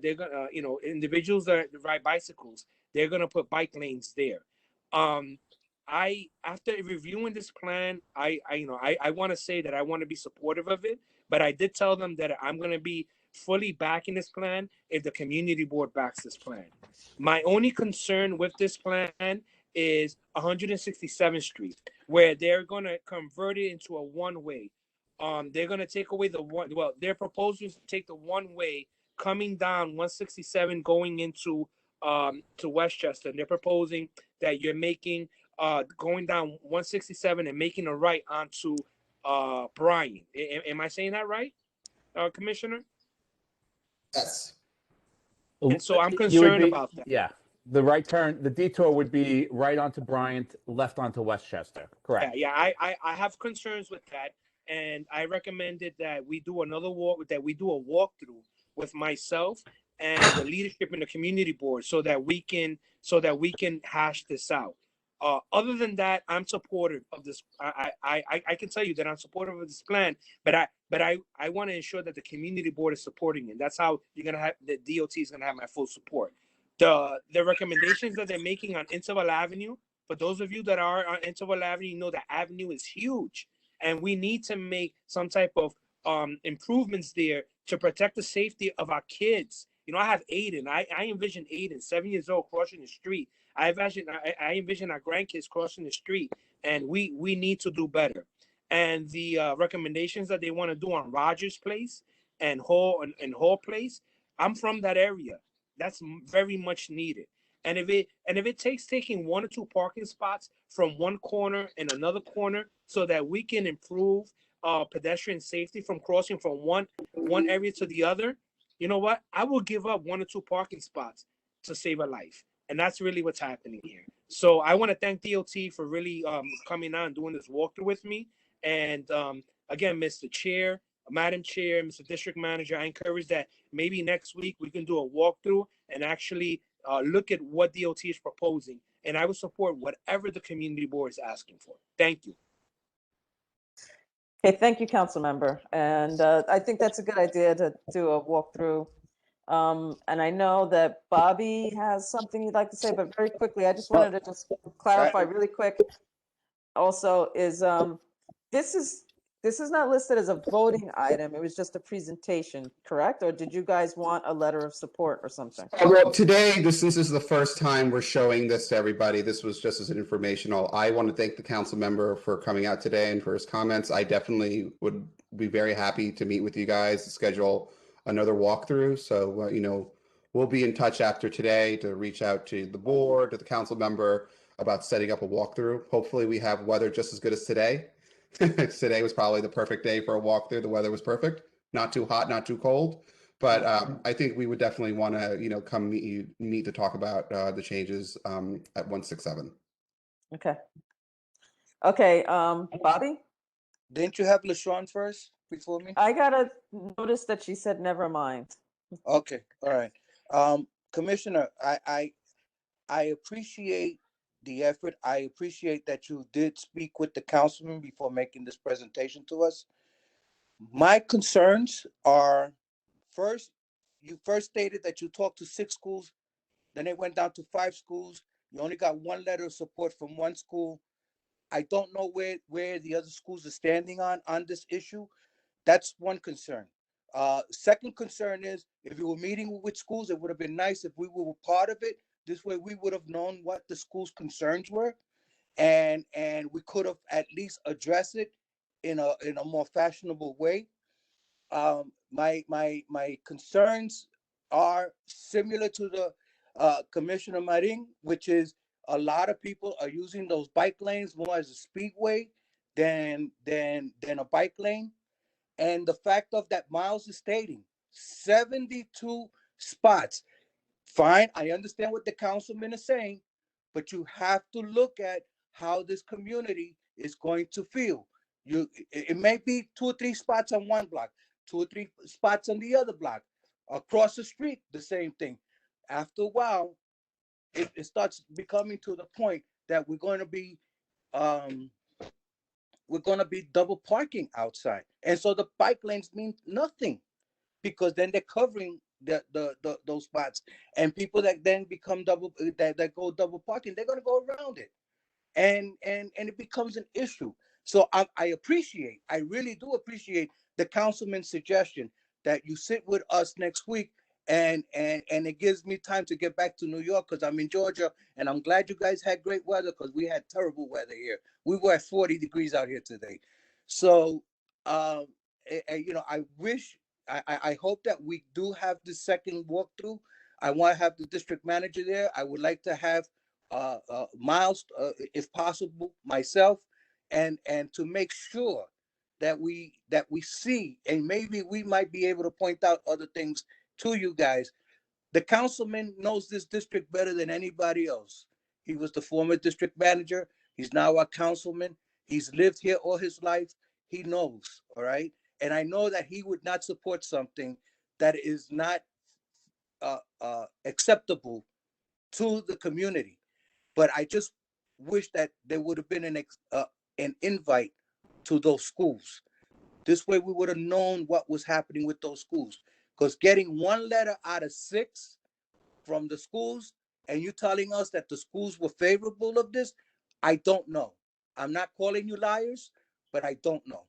They're gonna, individuals that ride bicycles, they're gonna put bike lanes there. After reviewing this plan, I want to say that I want to be supportive of it, but I did tell them that I'm gonna be fully backing this plan if the community board backs this plan. My only concern with this plan is 167th Street, where they're gonna convert it into a one-way. They're gonna take away the one. Well, their proposal is to take the one-way coming down 167 going into to Westchester. And they're proposing that you're making going down 167 and making a right onto Bryan. Am I saying that right, Commissioner? Yes. And so I'm concerned about that. Yeah. The right turn, the detour would be right onto Bryant, left onto Westchester. Correct. Yeah, I have concerns with that, and I recommended that we do another walk, that we do a walkthrough with myself and the leadership in the community board so that we can hash this out. Other than that, I'm supportive of this. I can tell you that I'm supportive of this plan, but I want to ensure that the community board is supporting it. That's how you're gonna have the DOT is gonna have my full support. The recommendations that they're making on Interval Avenue, for those of you that are on Interval Avenue, you know the avenue is huge, and we need to make some type of improvements there to protect the safety of our kids. You know, I have Aiden. I envision Aiden, 7 years old, crossing the street. I envision our grandkids crossing the street, and we need to do better. And the recommendations that they want to do on Rogers Place and Hall Place, I'm from that area. That's very much needed. And if it takes taking 1 or 2 parking spots from one corner and another corner so that we can improve pedestrian safety from crossing from one area to the other, you know what? I will give up 1 or 2 parking spots to save a life. And that's really what's happening here. So I want to thank DOT for really coming out and doing this walkthrough with me. And again, Mr. Chair, Madam Chair, Mr. District Manager, I encourage that maybe next week we can do a walkthrough and actually look at what DOT is proposing. And I will support whatever the community board is asking for. Thank you. Okay, thank you, council member. And I think that's a good idea to do a walkthrough. And I know that Bobby has something you'd like to say, but very quickly, I just wanted to just clarify really quick. Also, this is not listed as a voting item. It was just a presentation, correct? Or did you guys want a letter of support or something? Well, today, this is the first time we're showing this to everybody. This was just as an informational. I want to thank the council member for coming out today and for his comments. I definitely would be very happy to meet with you guys to schedule another walkthrough. So, you know, we'll be in touch after today to reach out to the board, to the council member about setting up a walkthrough. Hopefully we have weather just as good as today. Today was probably the perfect day for a walkthrough. The weather was perfect, not too hot, not too cold. But I think we would definitely want to, you know, come meet to talk about the changes at 167. Okay. Okay, Bobby? Didn't you have LaShawn first before me? I got a notice that she said never mind. Okay, all right. Commissioner, I appreciate the effort. I appreciate that you did speak with the councilman before making this presentation to us. My concerns are, first, you first stated that you talked to 6 schools, then it went down to 5 schools. You only got 1 letter of support from 1 school. I don't know where the other schools are standing on this issue. That's one concern. Second concern is, if you were meeting with schools, it would have been nice if we were part of it. This way we would have known what the school's concerns were, and we could have at least addressed it in a more fashionable way. My concerns are similar to the Commissioner Marin, which is a lot of people are using those bike lanes more as a speedway than a bike lane. And the fact of that Miles is stating 72 spots. Fine, I understand what the councilman is saying, but you have to look at how this community is going to feel. It may be 2 or 3 spots on one block, 2 or 3 spots on the other block. Across the street, the same thing. After a while, it starts becoming to the point that we're going to be double parking outside, and so the bike lanes mean nothing, because then they're covering those spots, and people that then become that go double parking, they're going to go around it, and it becomes an issue. So I really do appreciate the councilman's suggestion that you sit with us next week, and it gives me time to get back to New York, because I'm in Georgia, and I'm glad you guys had great weather, because we had terrible weather here. We were at 40 degrees out here today. So you know, I hope that we do have the second walkthrough. I want to have the district manager there. I would like to have Miles, if possible, myself, and to make sure that we see, and maybe we might be able to point out other things to you guys. The councilman knows this district better than anybody else. He was the former district manager. He's now a councilman. He's lived here all his life. He knows, all right? And I know that he would not support something that is not acceptable to the community. But I just wish that there would have been an invite to those schools. This way we would have known what was happening with those schools. Because getting one letter out of 6 from the schools, and you telling us that the schools were favorable of this, I don't know. I'm not calling you liars, but I don't know.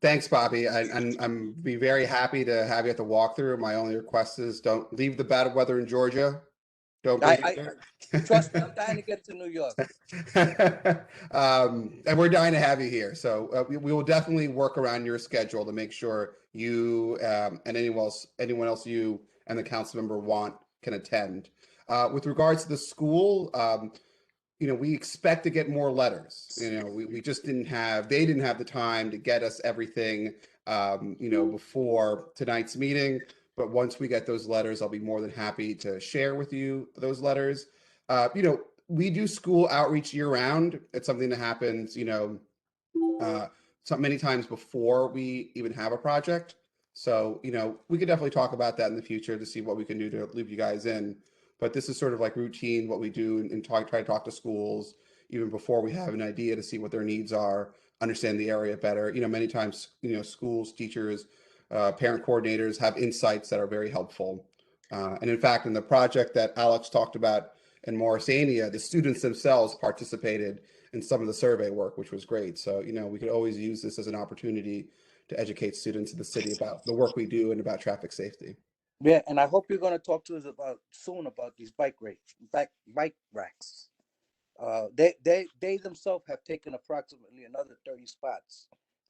Thanks, Bobby. I'm be very happy to have you at the walkthrough. My only request is don't leave the bad weather in Georgia. Don't go there. Trust me, I'm dying to get to New York. And we're dying to have you here. So we will definitely work around your schedule to make sure you and anyone else you and the council member want can attend. With regards to the school, we expect to get more letters. We just they didn't have the time to get us everything, before tonight's meeting. But once we get those letters, I'll be more than happy to share with you those letters. We do school outreach year round. It's something that happens, so many times before we even have a project. So, we could definitely talk about that in the future to see what we can do to leave you guys in. But this is sort of like routine, what we do, and try to talk to schools even before we have an idea to see what their needs are, understand the area better. Many times, schools, teachers, parent coordinators have insights that are very helpful. And in fact, in the project that Alex talked about in Morrisania, the students themselves participated in some of the survey work, which was great. So, we could always use this as an opportunity to educate students in the city about the work we do and about traffic safety. Yeah, and I hope you're going to talk to us soon about these bike racks. They themselves have taken approximately another 30 spots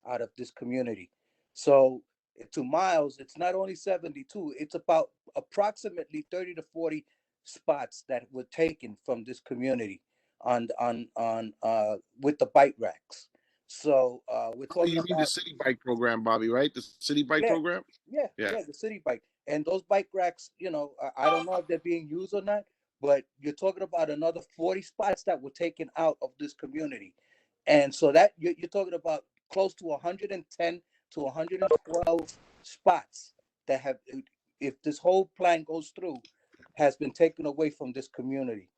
out of this community. So to Miles, it's not only 72, it's about approximately 30 to 40 spots that were taken from this community on with the bike racks. So we're talking You mean the about city bike program, Bobby, right? The city bike program? yeah, the city bike. And those bike racks, I don't know if they're being used or not, but you're talking about another 40 spots that were taken out of this community. And so that you're talking about close to 110 to 112 spots that have, if this whole plan goes through, has been taken away from this community.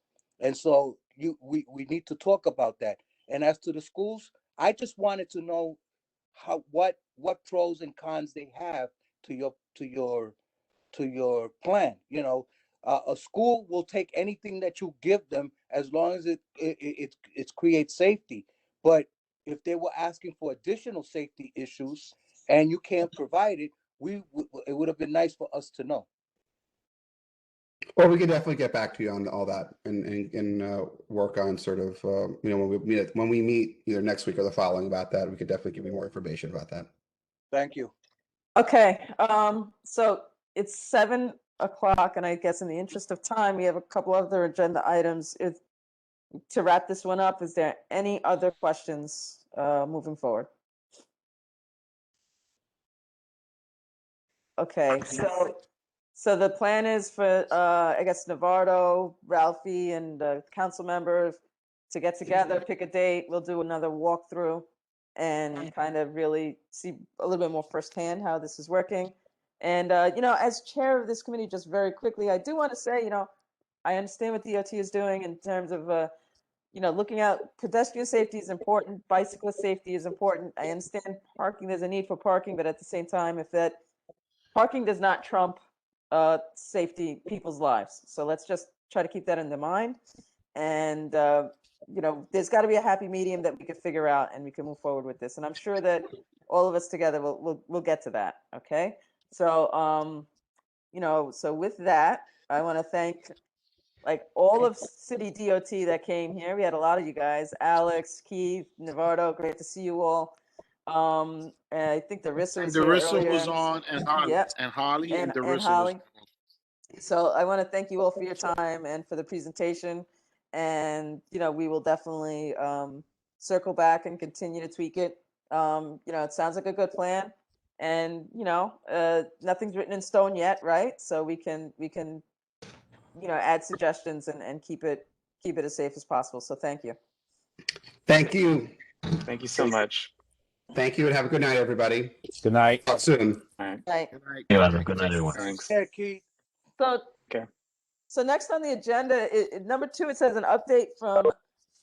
And so we need to talk about that. And as to the schools, I just wanted to know what pros and cons they have to your plan. A school will take anything that you give them as long as it creates safety. But if they were asking for additional safety issues and you can't provide it, it would have been nice for us to know. Well, we can definitely get back to you on all that and work on sort of when we meet either next week or the following about that. We could definitely give you more information about that. Thank you. Okay, so it's 7 o'clock, and I guess in the interest of time, we have a couple other agenda items. To wrap this one up, is there any other questions moving forward? Okay, so the plan is for I guess Navardo, Ralphie, and council members to get together, pick a date. We'll do another walkthrough and kind of really see a little bit more firsthand how this is working. And as chair of this committee, just very quickly, I do want to say, I understand what DOT is doing in terms of looking out. Pedestrian safety is important. Bicyclist safety is important. I understand parking. There's a need for parking, but at the same time, if that parking does not trump safety, people's lives. So let's just try to keep that in the mind. And there's got to be a happy medium that we could figure out, and we can move forward with this. And I'm sure that all of us together we'll get to that. Okay. So so with that, I want to thank all of City DOT that came here. We had a lot of you guys: Alex, Keith, Navardo. Great to see you all. And I think Darissa was here earlier. Was on, and Holly, Yep. and Holly, and Darissa Holly. was on. So I want to thank you all for your time and for the presentation. And we will definitely circle back and continue to tweak it. It sounds like a good plan, and nothing's written in stone yet, right? So we can add suggestions and keep it as safe as possible. So thank you. Thank you. Thank you so much. Thank you and have a good night, everybody. Good night. Talk soon. All right. Right. Good night. You're welcome. Good night, everyone. Thanks. Yeah, Keith. So, Okay. so next on the agenda, number 2, it says an update from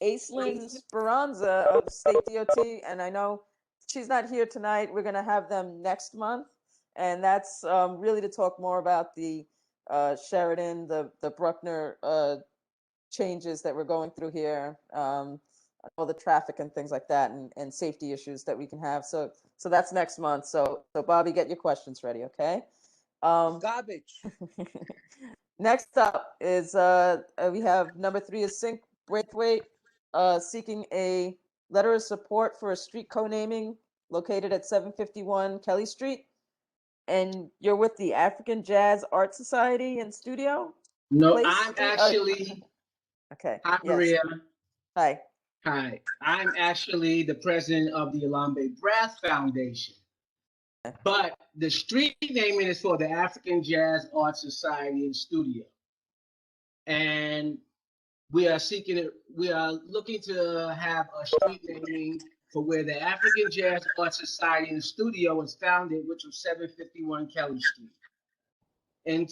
Aislinn Speranza of State DOT, and I know she's not here tonight. We're going to have them next month, and that's really to talk more about the Sheridan, the Ruckner changes that we're going through here, all the traffic and things like that, and safety issues that we can have. So that's next month. So Bobby, get your questions ready, okay? Garbage. Next up is we have number 3 is Sync Braithwaite seeking a letter of support for a street co-naming located at 751 Kelly Street. And you're with the African Jazz Art Society and Studio? No, Place? I'm actually. Okay. Hi, Yes. Maria. Hi. Hi. I'm actually the president of the Alambe Brass Foundation. But the street naming is for the African Jazz Art Society and Studio. And we are looking to have a street naming for where the African Jazz Art Society and Studio was founded, which was 751 Kelly Street. In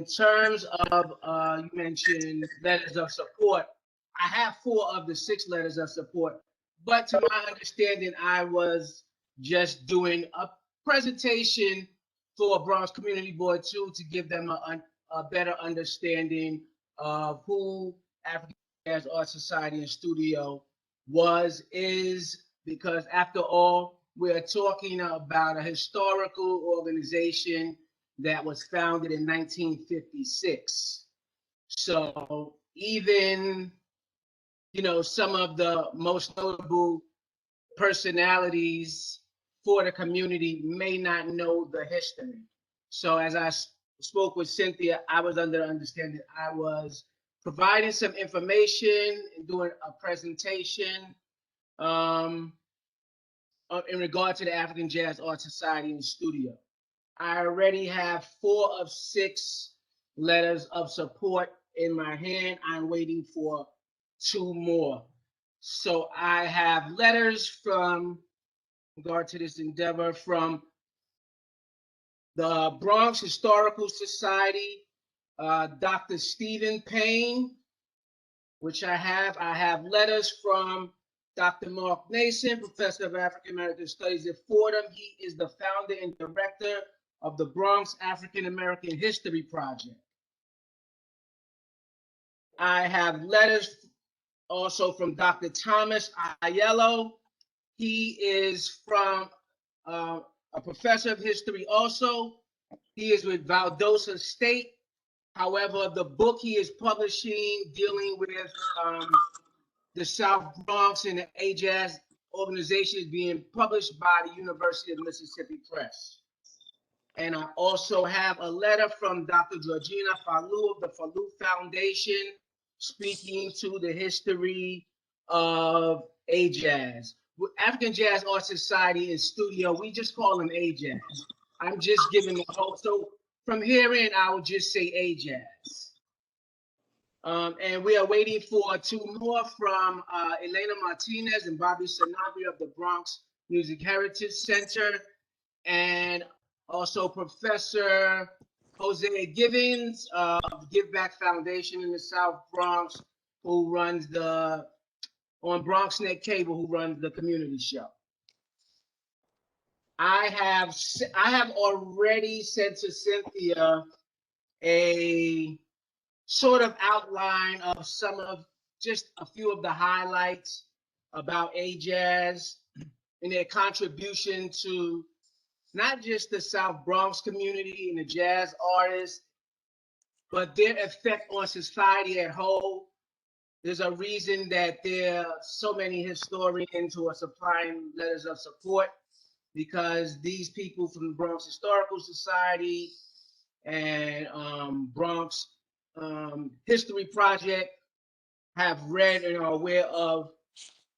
terms of, you mentioned letters of support, I have 4 of the 6 letters of support, but to my understanding, I was just doing a presentation for Bronx Community Board 2 to give them a better understanding of who African Jazz Art Society and Studio is, because after all, we're talking about a historical organization that was founded in 1956. So even, some of the most notable personalities for the community may not know the history. So as I spoke with Cynthia, I was under the understanding I was providing some information and doing a presentation in regard to the African Jazz Art Society and Studio. I already have 4 of 6 letters of support in my hand. I'm waiting for 2 more. So I have letters from, in regard to this endeavor, from the Bronx Historical Society, Dr. Stephen Payne, which I have letters from Dr. Mark Nason, Professor of African American Studies at Fordham. He is the founder and director of the Bronx African American History Project. I have letters also from Dr. Thomas Aiello. He is from a professor of history also. He is with Valdosta State. However, the book he is publishing dealing with the South Bronx and the AJAZ organization is being published by the University of Mississippi Press. And I also have a letter from Dr. Georgina Falou of the Falou Foundation speaking to the history of AJAZ. African Jazz Art Society and Studio, we just call them AJAZ. I'm just giving the whole, so from here in, I would just say AJAZ. And we are waiting for 2 more from Elena Martinez and Bobby Sanabria of the Bronx Music Heritage Center, and also Professor Jose Givens of the Give Back Foundation in the South Bronx, who runs on BronxNet Cable, who runs the community show. I have already sent to Cynthia a sort of outline of just a few of the highlights about AJAZ and their contribution to not just the South Bronx community and the jazz artists, but their effect on society at whole. There's a reason that there are so many historians who are supplying letters of support, because these people from the Bronx Historical Society and Bronx History Project have read and are aware of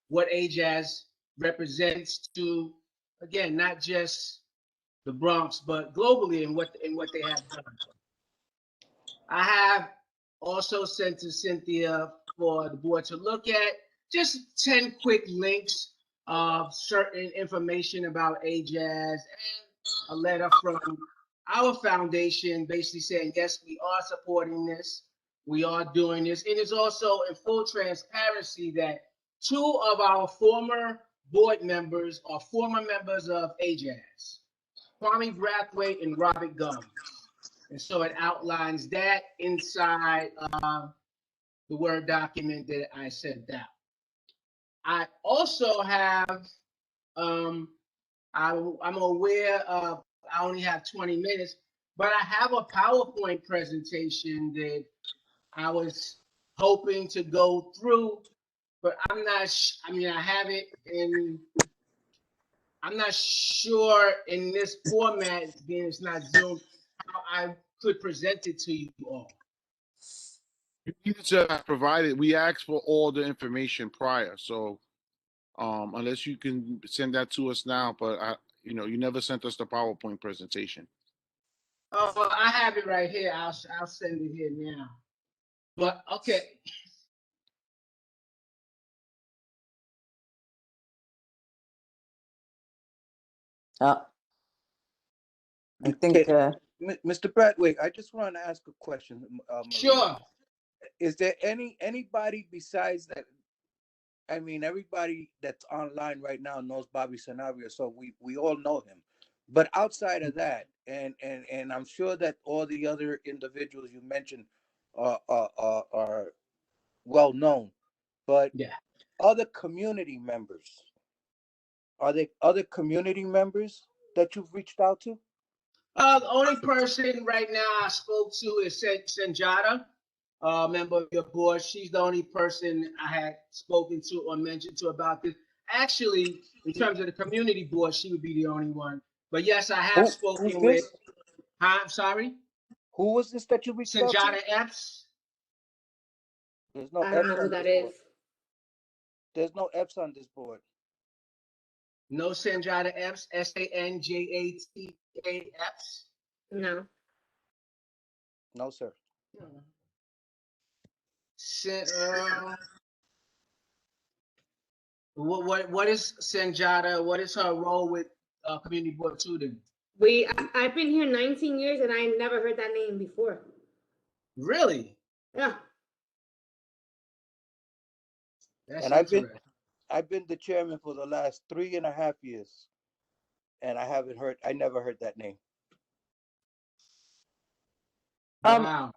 what AJAZ represents to, again, not just the Bronx, but globally in what they have done. I have also sent to Cynthia for the board to look at just 10 quick links of certain information about AJazz and a letter from our foundation basically saying, yes, we are supporting this. We are doing this. It is also in full transparency that 2 of our former board members are former members of AJazz, Kwame Brathwaite and Robert Gums. And so it outlines that inside the Word document that I sent out. I also have, I'm aware of, I only have 20 minutes, but I have a PowerPoint presentation that I was hoping to go through, but I'm not, I mean, I have it in, I'm not sure in this format, being it's not Zoom, how I could present it to you all. You need to provide it. We asked for all the information prior, so unless you can send that to us now, but you never sent us the PowerPoint presentation. Oh, well, I have it right here. I'll send it here now. But okay. I think. Mr. Bradway, I just want to ask a question. Maria. Sure. Is there anybody besides that? I mean, everybody that's online right now knows Bobby Sanabria, so we all know him. But outside of that, and I'm sure that all the other individuals you mentioned are well known, but yeah, other community members, are there other community members that you've reached out to? The only person right now I spoke to is Senjata, member of your board. She's the only person I had spoken to or mentioned to about this. Actually, in terms of the community board, she would be the only one. But yes, I have spoken with. I'm sorry. Who was this that you reached out to? Senjata Epps. There's no. I don't know who that is. There's no Epps on this board. No Senjata Epps. Sanjata Epps. No. No, sir. What is Senjata? What is her role with Community Board 2 then? I've been here 19 years and I never heard that name before. Really? Yeah. That's and I've been the chairman for the last 3.5 years, and I never heard that name. Wow.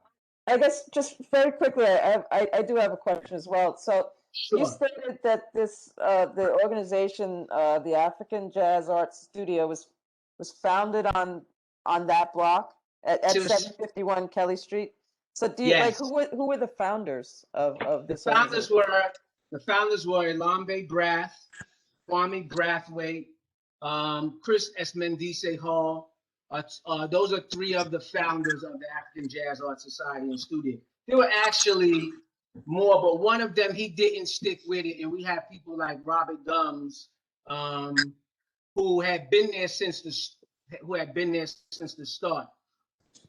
I guess just very quickly, I do have a question as well. So sure. You stated that this the organization, the African Jazz Arts Studio, was founded on that block at 751 Kelly Street. So do you yes. who were the founders of this? The founders were Elambe Brath, Kwame Brathwaite, Chris Esmendice Hall. Those are 3 of the founders of the African Jazz Arts Society and Studio. There were actually more, but one of them, he didn't stick with it, and we have people like Robert Gums, who had been there since the start.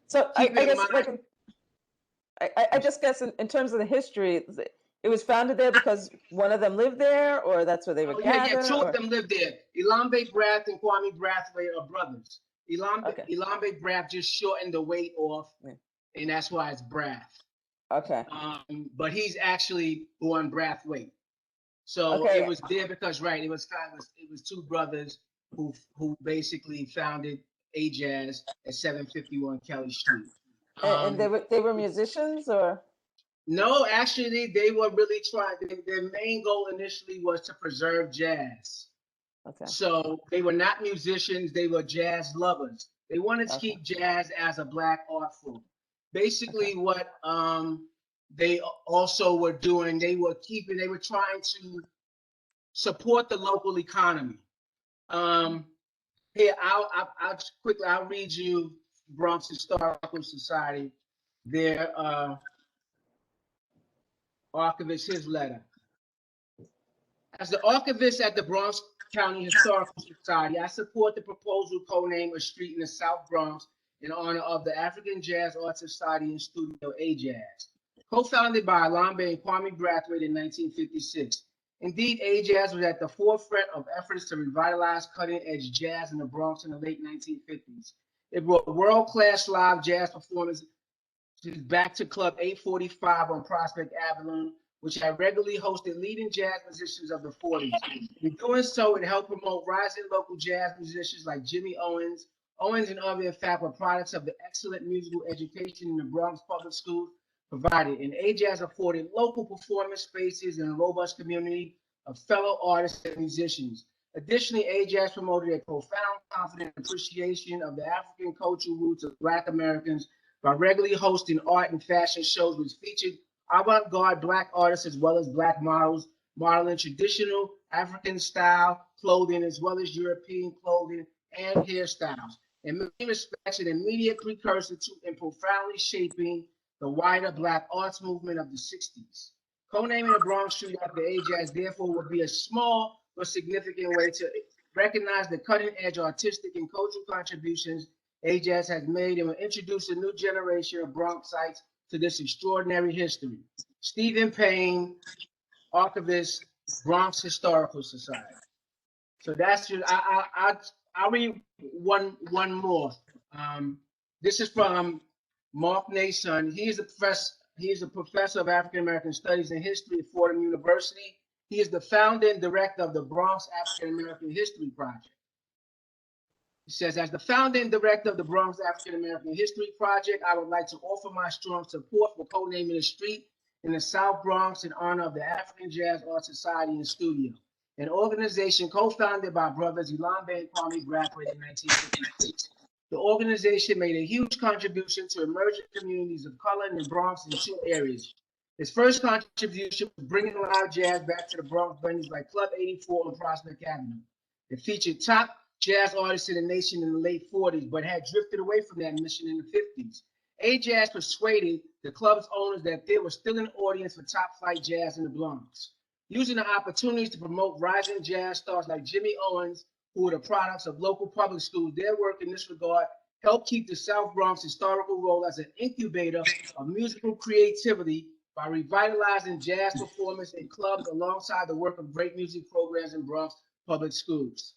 So I just guess in terms of the history, it was founded there because one of them lived there, or that's where they would gather? Yeah, 2 of them lived there. Elambe Brath and Kwame Brathwaite are brothers. Elambe Brath just shortened the weight off, and that's why it's Brath. Okay. But he's actually born Brathwaite. So it was there because it was 2 brothers who basically founded AJazz at 751 Kelly Street. And they were musicians, or? No, actually, they were really trying. Their main goal initially was to preserve jazz. Okay. So they were not musicians; they were jazz lovers. They wanted to keep jazz as a Black art form. Basically, what they also were doing, they were trying to support the local economy. Here, I'll read you Bronx Historical Society, their archivist, his letter. As the archivist at the Bronx County Historical Society, I support the proposal co-name a street in the South Bronx in honor of the African Jazz Arts Society and Studio, AJazz, co-founded by Elambe and Kwame Brathwaite in 1956. Indeed, A-Jazz was at the forefront of efforts to revitalize cutting-edge jazz in the Bronx in the late 1950s. It brought world-class live jazz performances back to Club 845 on Prospect Avenue, which had regularly hosted leading jazz musicians of the 40s. In doing so, it helped promote rising local jazz musicians like Jimmy Owens. Owens and others, in fact, were products of the excellent musical education in the Bronx public schools provided, and A-Jazz afforded local performance spaces and a robust community of fellow artists and musicians. Additionally, A-Jazz promoted a profound, confident appreciation of the African cultural roots of Black Americans by regularly hosting art and fashion shows which featured avant-garde Black artists as well as Black models, modeling traditional African-style clothing as well as European clothing and hairstyles. In many respects, an immediate precursor to and profoundly shaping the wider Black arts movement of the 60s. Co-naming the Bronx Street after A-Jazz, therefore, would be a small but significant way to recognize the cutting-edge artistic and cultural contributions A-Jazz has made and will introduce a new generation of Bronxites to this extraordinary history. Stephen Payne, archivist, Bronx Historical Society. So that's just, I'll read one more. This is from Mark Nason. He is a professor of African American Studies and History at Fordham University. He is the founder and director of the Bronx African American History Project. He says, as the founder and director of the Bronx African American History Project, I would like to offer my strong support for co-naming a street in the South Bronx in honor of the African Jazz Art Society and Studio, an organization co-founded by brothers Elambe and Kwame Bradford in 1956. The organization made a huge contribution to emerging communities of color in the Bronx in two areas. Its first contribution was bringing live jazz back to the Bronx venues like Club 84 on Prospect Avenue. It featured top jazz artists in the nation in the late 40s, but had drifted away from that mission in the 50s. A-Jazz persuaded the club's owners that there was still an audience for top-flight jazz in the Bronx. Using the opportunities to promote rising jazz stars like Jimmy Owens, who were the products of local public schools, their work in this regard helped keep the South Bronx historical role as an incubator of musical creativity by revitalizing jazz performance in clubs alongside the work of great music programs in Bronx public schools.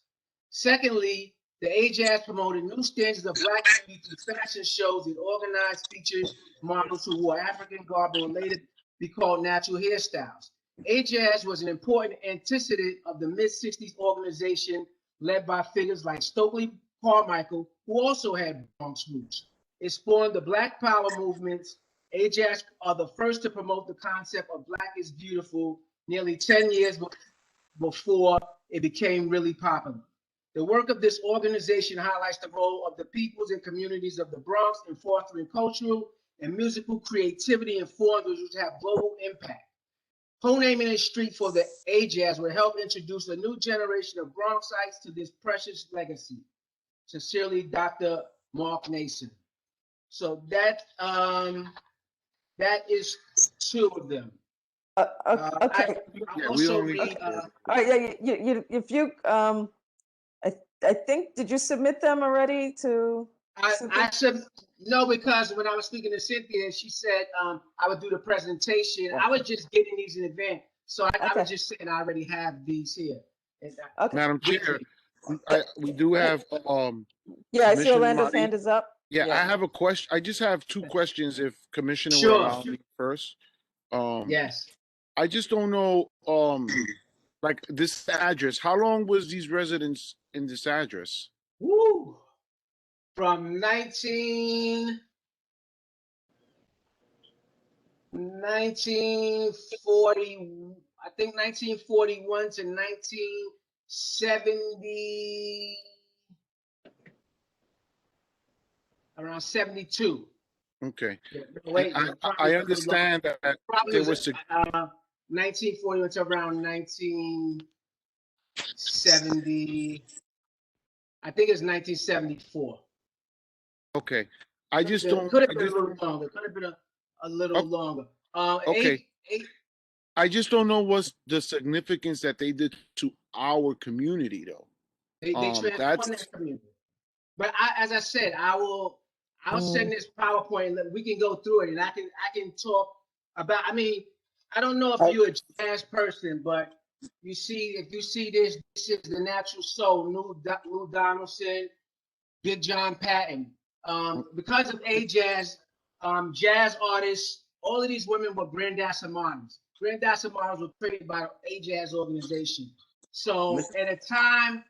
Secondly, the A-Jazz promoted new standards of Black beauty through fashion shows and organized featured models who wore African garb and later be called natural hairstyles. A-Jazz was an important antecedent of the mid-60s organization led by figures like Stokely Carmichael, who also had Bronx roots. It spawned the Black Power movements. A-Jazz are the first to promote the concept of Black is beautiful nearly 10 years before it became really popular. The work of this organization highlights the role of the peoples and communities of the Bronx in fostering cultural and musical creativity and forms which have global impact. Co-naming a street for the A-Jazz will help introduce a new generation of Bronxites to this precious legacy. Sincerely, Dr. Mark Nason. So that is two of them. Okay. I also read. All right. Yeah. If you I think, did you submit them already to? No, because when I was speaking to Cynthia, she said I would do the presentation. Yeah. I was just getting these in advance, so I was just saying I already have these here. Okay. Madam Chair, we do have. Yeah, I see Orlando's hand is up. Yeah, I have a question. I just have two questions. If Commissioner will allow me first. Yes. I just don't know. Like this address. How long was these residents in this address? Woo! From 1940, I think 1941 to 1970, around 72. Okay. Wait, I understand that there was 1940 until around 1970. I think it's 1974. Okay. I just don't. Could have been a little longer. Could have been a little longer. Okay. I just don't know what's the significance that they did to our community, though. They transformed that community. But as I said, I'll send this PowerPoint and we can go through it, and I can talk about. I mean, I don't know if you're a jazz person, but you see, if you see this is the Natural Soul, Lou Donaldson, Big John Patton. Because of A-Jazz, jazz artists, all of these women were Grandassa models. Grandassa models were created by the A-Jazz organization. So at a time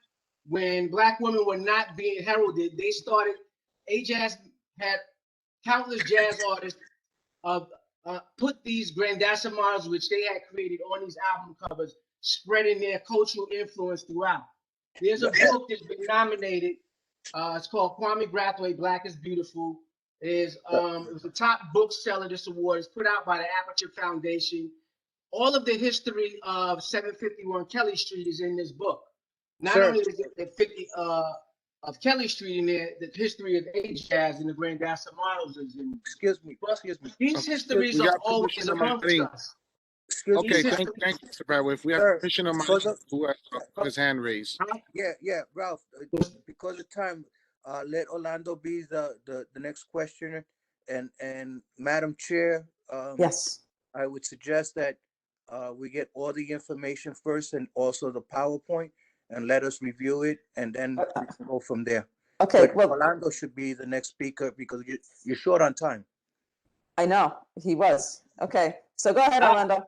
when Black women were not being heralded, they started, A-Jazz had countless jazz artists put these Grandassa models, which they had created on these album covers, spreading their cultural influence throughout. There's a book that's been nominated. It's called Kwame Brathwaite, Black is Beautiful. It was the top bookseller this award. It's put out by the Aperture Foundation. All of the history of 751 Kelly Street is in this book. Not only is it the 50 of Kelly Street in there, the history of A-Jazz and the Grandassa models is in. Excuse me. These histories We are got always Commissioner amongst Martin. us. Okay, thank you, Mr. Bradway. If we have Commissioner Martin who has his hand raised. Yeah, Ralph. Because of time, let Orlando be the next questioner, and Madam Chair. Yes. I would suggest that we get all the information first and also the PowerPoint, and let us review it, and then we can go from there. Okay. But Well, Orlando should be the next speaker because you're short on time. I know he was. Okay. So go ahead, Orlando.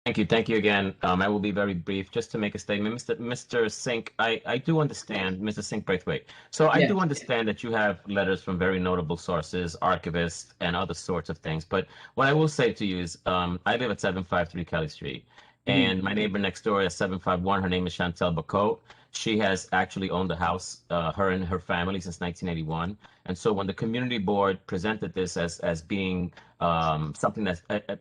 Thank you again. I will be very brief, just to make a statement. Mr. Sink, I do understand, Mr. Sink Braithwaite. So I do understand that you have letters from very notable sources, archivists, and other sorts of things. But what I will say to you is, I live at 753 Kelly Street, and my neighbor next door is 751. Her name is Chantel Bacot. She has actually owned the house, her and her family, since 1981. And so when the community board presented this as being something that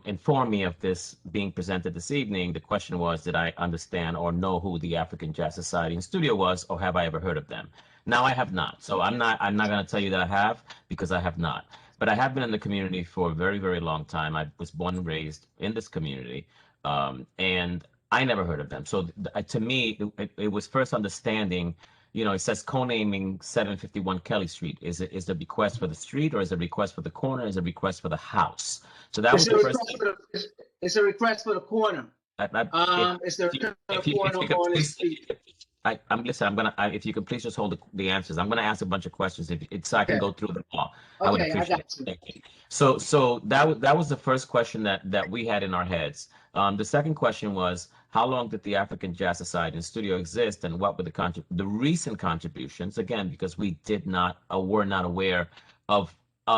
informed me of this being presented this evening, the question was, did I understand or know who the African Jazz Society and Studio was, or have I ever heard of them? Now I have not. So I'm not going to tell you that I have, because I have not. But I have been in the community for a very, very long time. I was born and raised in this community. And I never heard of them. So to me, it was first understanding, it says co-naming 751 Kelly Street. Is the request for the street, or is it a request for the corner? Is it a request for the house? So that was the first thing. It's a request for the corner. It's the request for the corner on the street. If you could please just hold the answers. I'm gonna ask a bunch of questions so I can go through them all. I would appreciate it. Thank you. So that was the first question that we had in our heads. The second question was, how long did the African Jazz Society and Studio exist, and what were the recent contributions? Again, because we were not aware of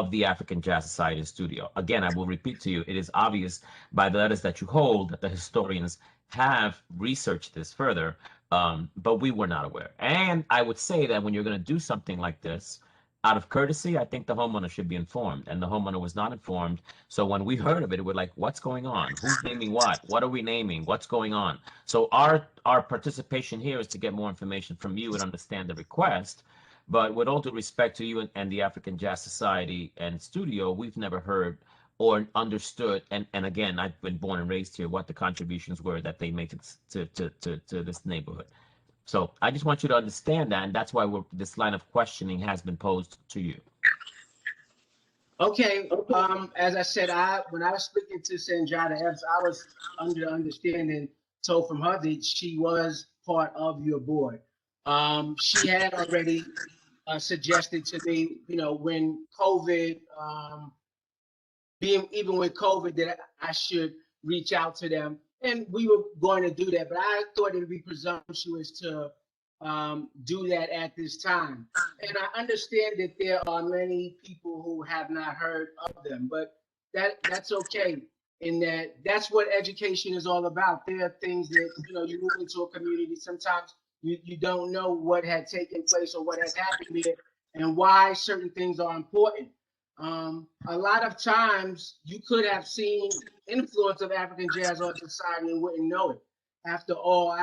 the African Jazz Society and Studio. Again, I will repeat to you, it is obvious by the letters that you hold that the historians have researched this further, but we were not aware. And I would say that when you're going to do something like this, out of courtesy, I think the homeowner should be informed, and the homeowner was not informed. So when we heard of it, we're like, what's going on? Who's naming what? What are we naming? What's going on? So our participation here is to get more information from you and understand the request. But with all due respect to you and the African Jazz Society and Studio, we've never heard or understood, and again, I've been born and raised here, what the contributions were that they made to this neighborhood. So I just want you to understand that, and that's why this line of questioning has been posed to you. Okay. As I said, when I was speaking to Sanjada Epps, I was under understanding, told from her that she was part of your board. She had already suggested to me, when COVID, even with COVID, that I should reach out to them. And we were going to do that, but I thought it would be presumptuous to do that at this time. And I understand that there are many people who have not heard of them, but that's okay. In that's what education is all about. There are things that, you move into a community, sometimes you don't know what had taken place or what has happened there and why certain things are important. A lot of times you could have seen influence of African Jazz Art Society and wouldn't know it. After all,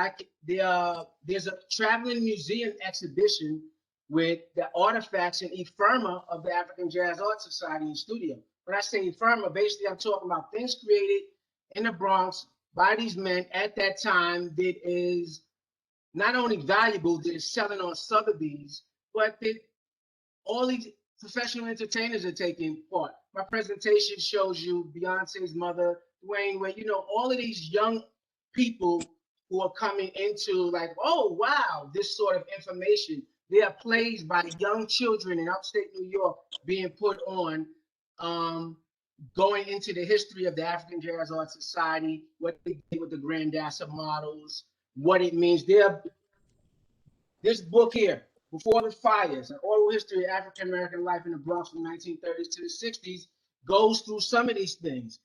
there's a traveling museum exhibition with the artifacts and ephemera of the African Jazz Art Society and Studio. When I say ephemera, basically I'm talking about things created in the Bronx by these men at that time that is not only valuable, that is selling on Sotheby's, but that all these professional entertainers are taking part. My presentation shows you Beyonce's mother, Dwayne Wade, all of these young people who are coming into like, oh, wow, this sort of information. There are plays by young children in upstate New York being put on, going into the history of the African Jazz Art Society, what they did with the Grandassa models, what it means. This book here, Before the Fires, An Oral History of African American Life in the Bronx from 1930s to the 60s, goes through some of these things.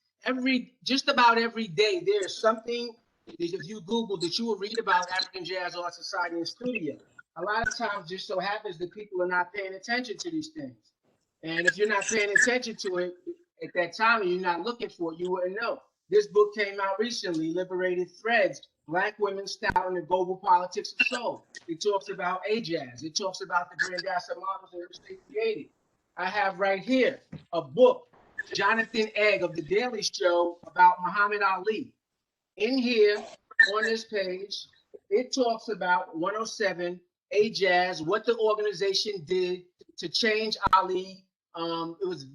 Just about every day, there's something that if you Google that you will read about African Jazz Art Society and Studio. A lot of times, just so happens that people are not paying attention to these things. And if you're not paying attention to it at that time and you're not looking for it, you wouldn't know. This book came out recently, Liberated Threads, Black Women's Style in the Global Politics of Soul. It talks about Ajaz. It talks about the Grandassa models in which they created. I have right here a book, Jonathan Egg of The Daily Show, about Muhammad Ali. In here, on this page, it talks about 107 Ajaz, what the organization did to change Ali. It was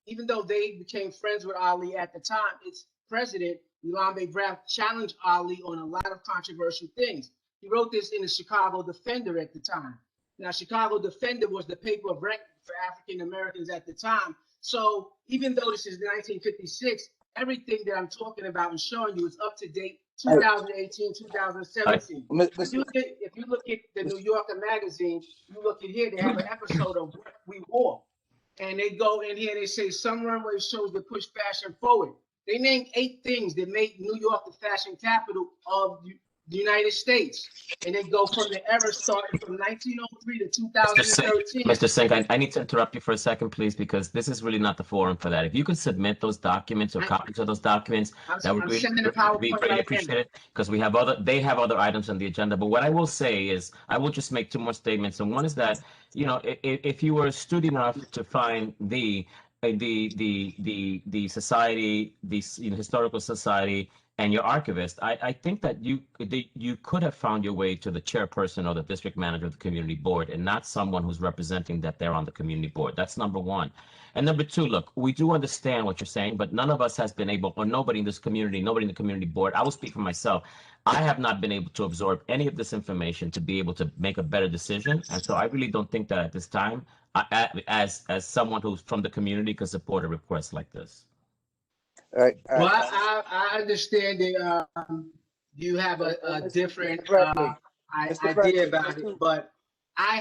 even though they became friends with Ali at the time, its president, Lambe Brown, challenged Ali on a lot of controversial things. He wrote this in the Chicago Defender at the time. Now, Chicago Defender was the paper of record for African Americans at the time. So even though this is 1956, everything that I'm talking about and showing you is up to date 2018, 2017. If you look at the New Yorker magazine, you look at here, they have an episode of What We Wore. And they go in here and they say some runway shows that push fashion forward. They named 8 things that make New York the fashion capital of the United States. And they go from the era starting from 1903 to 2013. Mr. Singh, I need to interrupt you for a second, please, because this is really not the forum for that. If you could submit those documents or copies of those documents, that would be greatly appreciated, because they have other items on the agenda. But what I will say is, I will just make 2 more statements. And one is that, if you were astute enough to find the society, the historical society, and your archivist, I think that you could have found your way to the chairperson or the district manager of the community board, and not someone who's representing that they're on the community board. That's number 1. And number 2, look, we do understand what you're saying, but none of us has been able, or nobody in this community, nobody in the community board, I will speak for myself, I have not been able to absorb any of this information to be able to make a better decision. And so I really don't think that at this time, as someone who's from the community, could support a request like this. Well, I understand that you have a different idea about it, but I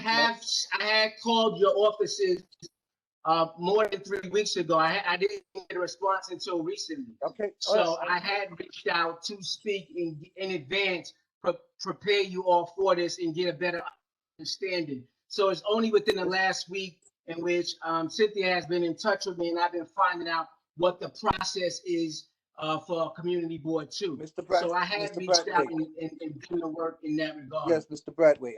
had called your offices more than 3 weeks ago. I didn't get a response until recently. Okay. So I had reached out to speak in advance, prepare you all for this and get a better understanding. So it's only within the last week in which Cynthia has been in touch with me, and I've been finding out what the process is for a community board too. So I had reached out and done the work in that regard. Yes, Mr. Bradway,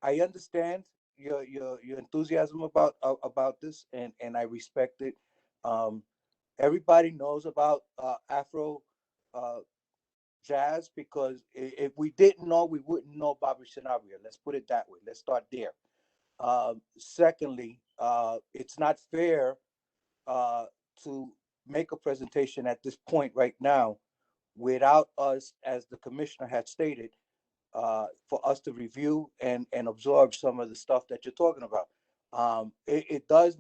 I understand your enthusiasm about this, and I respect it. Everybody knows about Afro jazz, because if we didn't know, we wouldn't know Bobby Sanabria. Let's put it that way. Let's start there. Secondly, it's not fair to make a presentation at this point right now without us, as the commissioner had stated, for us to review and absorb some of the stuff that you're talking about. It does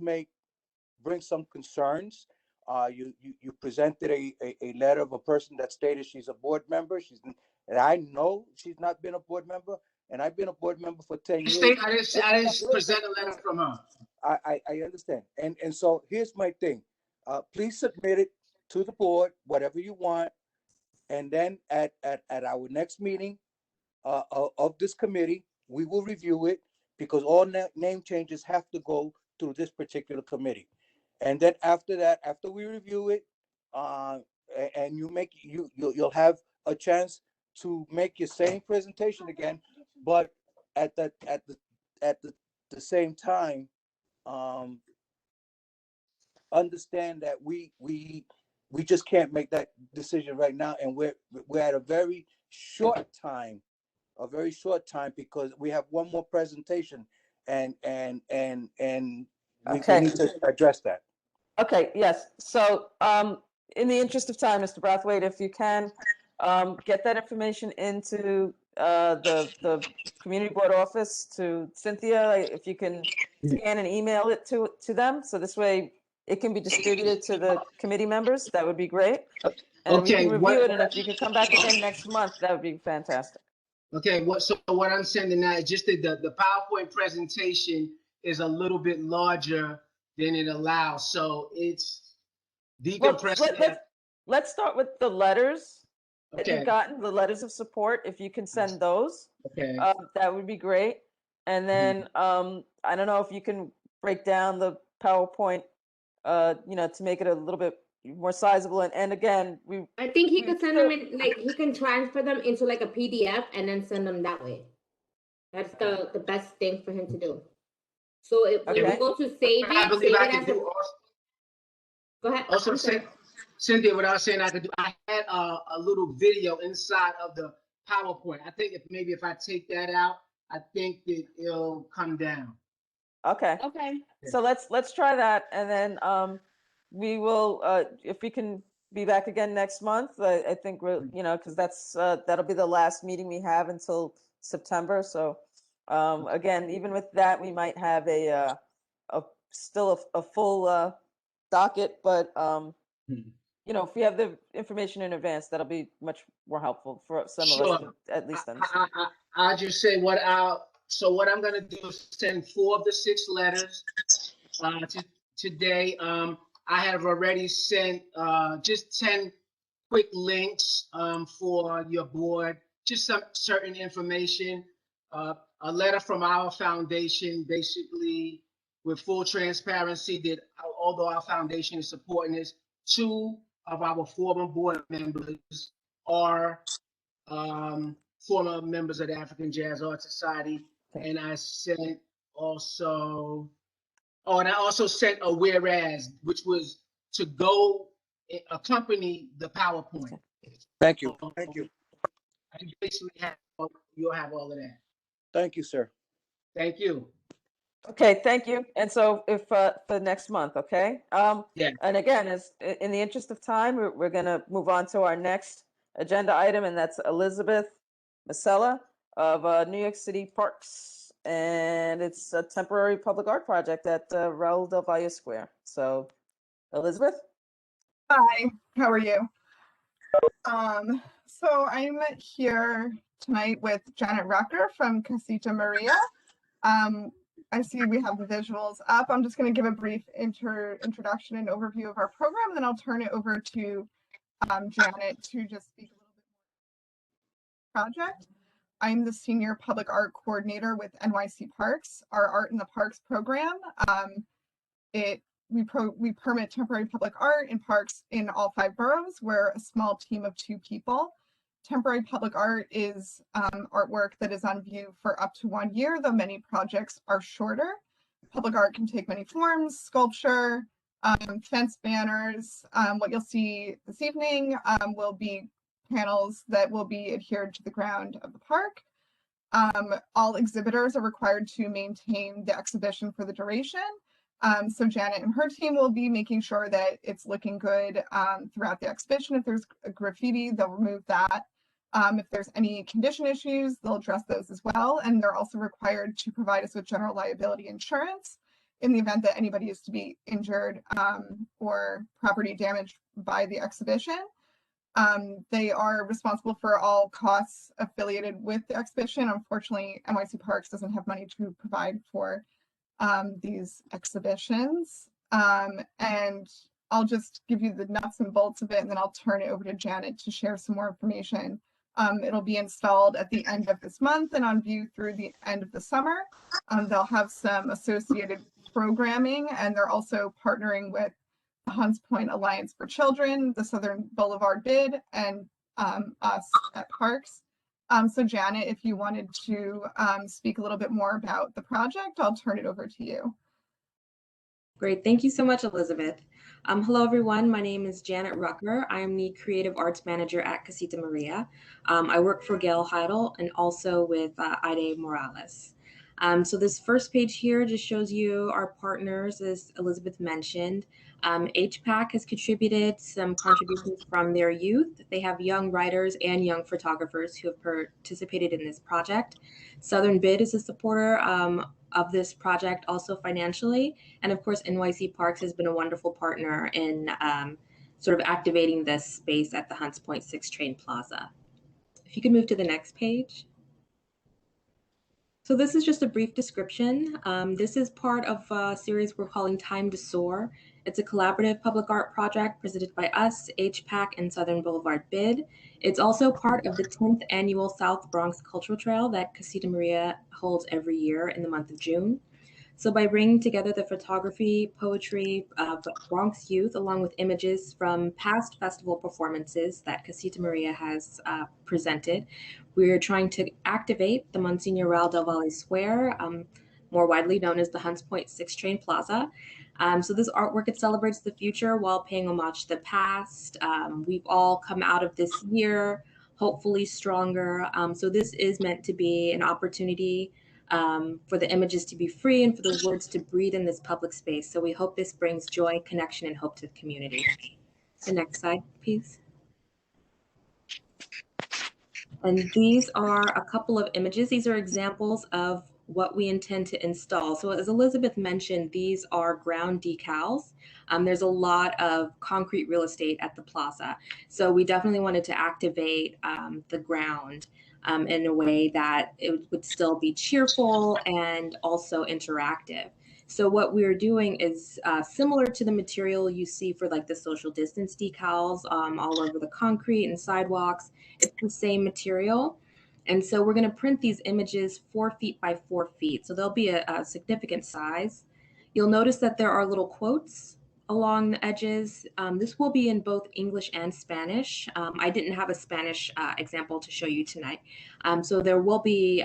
bring some concerns. You presented a letter of a person that stated she's a board member. And I know she's not been a board member, and I've been a board member for 10 years. I didn't present a letter from her. I understand. And so here's my thing. Please submit it to the board, whatever you want. And then at our next meeting of this committee, we will review it, because all name changes have to go through this particular committee. And then after that, after we review it, and you'll have a chance to make your same presentation again, but at the same time, understand that we just can't make that decision right now, and we're at a very short time, because we have one more presentation, and we need to address that. Okay, yes. So in the interest of time, Mr. Brathwaite, if you can get that information into the community board office to Cynthia. If you can scan and email it to them, so this way it can be distributed to the committee members, that would be great. And we Okay, can review it, and if you could come back again next month, that would be fantastic. Okay, what I'm sending out is just the PowerPoint presentation is a little bit larger than it allows, so it's Well, decompressing. let's start with the letters that you've Okay, gotten, the letters of support. If you can send those, okay. that would be great. And then I don't know if you can break down the PowerPoint, to make it a little bit more sizable. And again, I think he could send them in, like he can transfer them into like a PDF and then send them that way. That's the best thing for him to do. So if when you go to save I it, believe save I it can as do a. Go ahead. also, Cynthia, what I was saying I could do, I had a little video inside of the PowerPoint. I think if I take that out, I think that it'll come down. Okay. Okay. So let's try that, and then we will if we can be back again next month. I think we'll because that'll be the last meeting we have until September. So again, even with that, we might have still a full docket, but if we have the information in advance, that'll be much more helpful for some of us to at least understand. I'll just say what I'm gonna do is send 4 of the 6 letters today. I have already sent just 10 quick links for your board, just some certain information. A letter from our foundation, basically with full transparency, that although our foundation is supporting this, 2 of our former board members are former members of the African Jazz Art Society. And I sent also, and I also sent a whereas, which was to go accompany the PowerPoint. Thank you. Thank you. And basically you'll have all of that. Thank you, sir. Thank you. Okay, thank you. And so if for next month, okay? Yeah. And again, as in the interest of time, we're going to move on to our next agenda item, and that's Elizabeth Masella of New York City Parks, and it's a temporary public art project at Raul del Valle Square. So, Elizabeth? Hi, how are you? So I'm here tonight with Janet Rucker from Casita Maria. I see we have the visuals up. I'm just going to give a brief introduction and overview of our program, and then I'll turn it over to Janet to just speak a little bit more about the project. I'm the Senior Public Art Coordinator with NYC Parks. Our Art in the Parks program, we permit temporary public art in parks in all 5 boroughs. We're a small team of 2 people. Temporary public art is artwork that is on view for up to 1 year, though many projects are shorter. Public art can take many forms: sculpture, fence banners. What you'll see this evening will be panels that will be adhered to the ground of the park. All exhibitors are required to maintain the exhibition for the duration. So Janet and her team will be making sure that it's looking good throughout the exhibition. If there's a graffiti, they'll remove that. If there's any condition issues, they'll address those as well. And they're also required to provide us with general liability insurance in the event that anybody is to be injured or property damaged by the exhibition. They are responsible for all costs affiliated with the exhibition. Unfortunately, NYC Parks doesn't have money to provide for these exhibitions. And I'll just give you the nuts and bolts of it, and then I'll turn it over to Janet to share some more information. It'll be installed at the end of this month and on view through the end of the summer. They'll have some associated programming, and they're also partnering with the Hunts Point Alliance for Children, the Southern Boulevard Bid, and us at Parks. So Janet, if you wanted to speak a little bit more about the project, I'll turn it over to you. Great, thank you so much, Elizabeth. Hello, everyone. My name is Janet Ruckmer. I am the Creative Arts Manager at Casita Maria. I work for Gail Heidel and also with Ida Morales. So this first page here just shows you our partners, as Elizabeth mentioned. HPAC has contributed some contributions from their youth. They have young writers and young photographers who have participated in this project. Southern Bid is a supporter of this project also financially. And of course, NYC Parks has been a wonderful partner in sort of activating this space at the Hunts Point 6 Train Plaza. If you could move to the next page. So this is just a brief description. This is part of a series we're calling Time to Soar. It's a collaborative public art project presented by us, HPAC, and Southern Boulevard Bid. It's also part of the 10th annual South Bronx Cultural Trail that Casita Maria holds every year in the month of June. So by bringing together the photography, poetry of Bronx youth, along with images from past festival performances that Casita Maria has presented, we're trying to activate the Monsignor Raul del Valle Square, more widely known as the Hunts Point 6 Train Plaza. So this artwork, it celebrates the future while paying homage to the past. We've all come out of this year, hopefully stronger. So this is meant to be an opportunity for the images to be free and for the words to breathe in this public space. So we hope this brings joy, connection, and hope to the community. The next slide, please. And these are a couple of images. These are examples of what we intend to install. So as Elizabeth mentioned, these are ground decals. There's a lot of concrete real estate at the plaza. So we definitely wanted to activate the ground in a way that it would still be cheerful and also interactive. So what we're doing is similar to the material you see for like the social distance decals all over the concrete and sidewalks. It's the same material. And so we're going to print these images 4 feet by 4 feet. So they'll be a significant size. You'll notice that there are little quotes along the edges. This will be in both English and Spanish. I didn't have a Spanish example to show you tonight. So there will be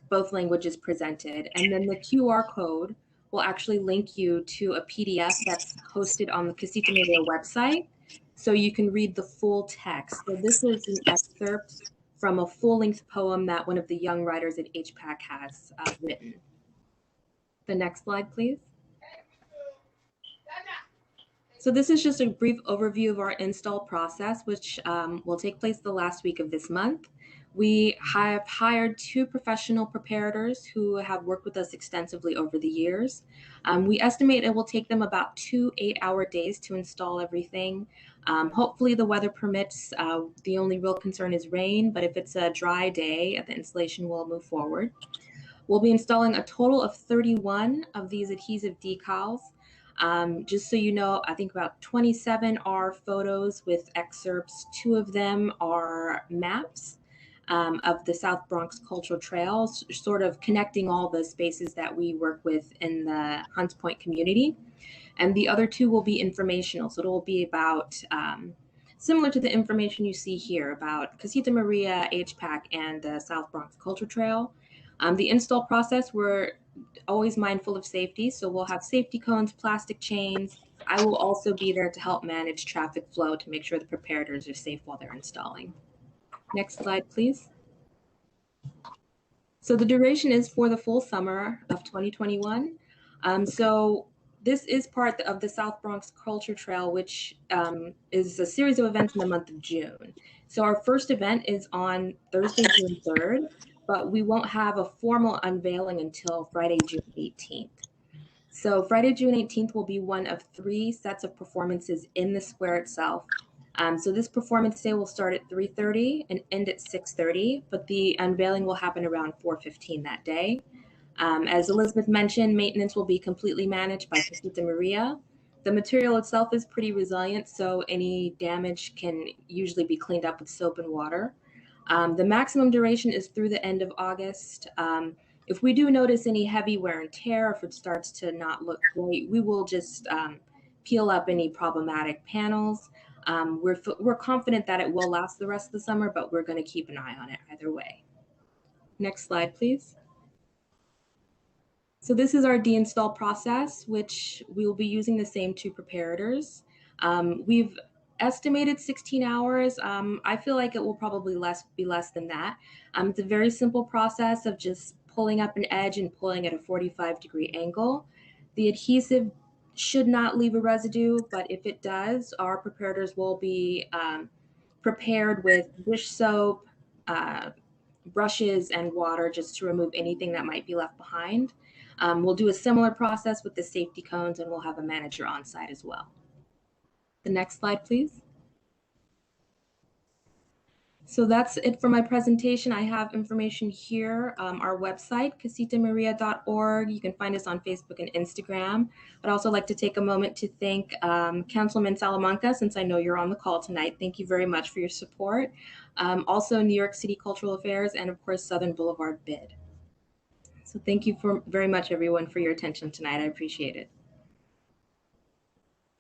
both languages presented. And then the QR code will actually link you to a PDF that's hosted on the Casita Maria website. So you can read the full text. So this is an excerpt from a full-length poem that one of the young writers at HPAC has written. The next slide, please. So this is just a brief overview of our install process, which will take place the last week of this month. We have hired 2 professional preparators who have worked with us extensively over the years. We estimate it will take them about 2 8-hour days to install everything. Hopefully the weather permits. The only real concern is rain, but if it's a dry day, the installation will move forward. We'll be installing a total of 31 of these adhesive decals. Just so you know, I think about 27 are photos with excerpts. 2 of them are maps of the South Bronx Cultural Trail, sort of connecting all the spaces that we work with in the Hunts Point community. And the other 2 will be informational. So it will be about, similar to the information you see here about Casita Maria, HPAC, and the South Bronx Cultural Trail. The install process, we're always mindful of safety. So we'll have safety cones, plastic chains. I will also be there to help manage traffic flow to make sure the preparators are safe while they're installing. Next slide, please. So the duration is for the full summer of 2021. So this is part of the South Bronx Culture Trail, which is a series of events in the month of June. So our first event is on Thursday, June 3rd, but we won't have a formal unveiling until Friday, June 18th. So Friday, June 18th will be one of 3 sets of performances in the square itself. So this performance day will start at 3:30 and end at 6:30, but the unveiling will happen around 4:15 that day. As Elizabeth mentioned, maintenance will be completely managed by Casita Maria. The material itself is pretty resilient, so any damage can usually be cleaned up with soap and water. The maximum duration is through the end of August. If we do notice any heavy wear and tear, if it starts to not look great, we will just peel up any problematic panels. We're confident that it will last the rest of the summer, but we're going to keep an eye on it either way. Next slide, please. So this is our deinstall process, which we will be using the same 2 preparators. We've estimated 16 hours. I feel like it will probably be less than that. It's a very simple process of just pulling up an edge and pulling at a 45-degree angle. The adhesive should not leave a residue, but if it does, our preparators will be prepared with dish soap, brushes, and water just to remove anything that might be left behind. We'll do a similar process with the safety cones, and we'll have a manager on site as well. The next slide, please. So that's it for my presentation. I have information here, our website, casitamaria.org. You can find us on Facebook and Instagram. I'd also like to take a moment to thank Councilman Salamanca, since I know you're on the call tonight. Thank you very much for your support. Also New York City Cultural Affairs, and of course, Southern Boulevard BID. So thank you very much, everyone, for your attention tonight. I appreciate it.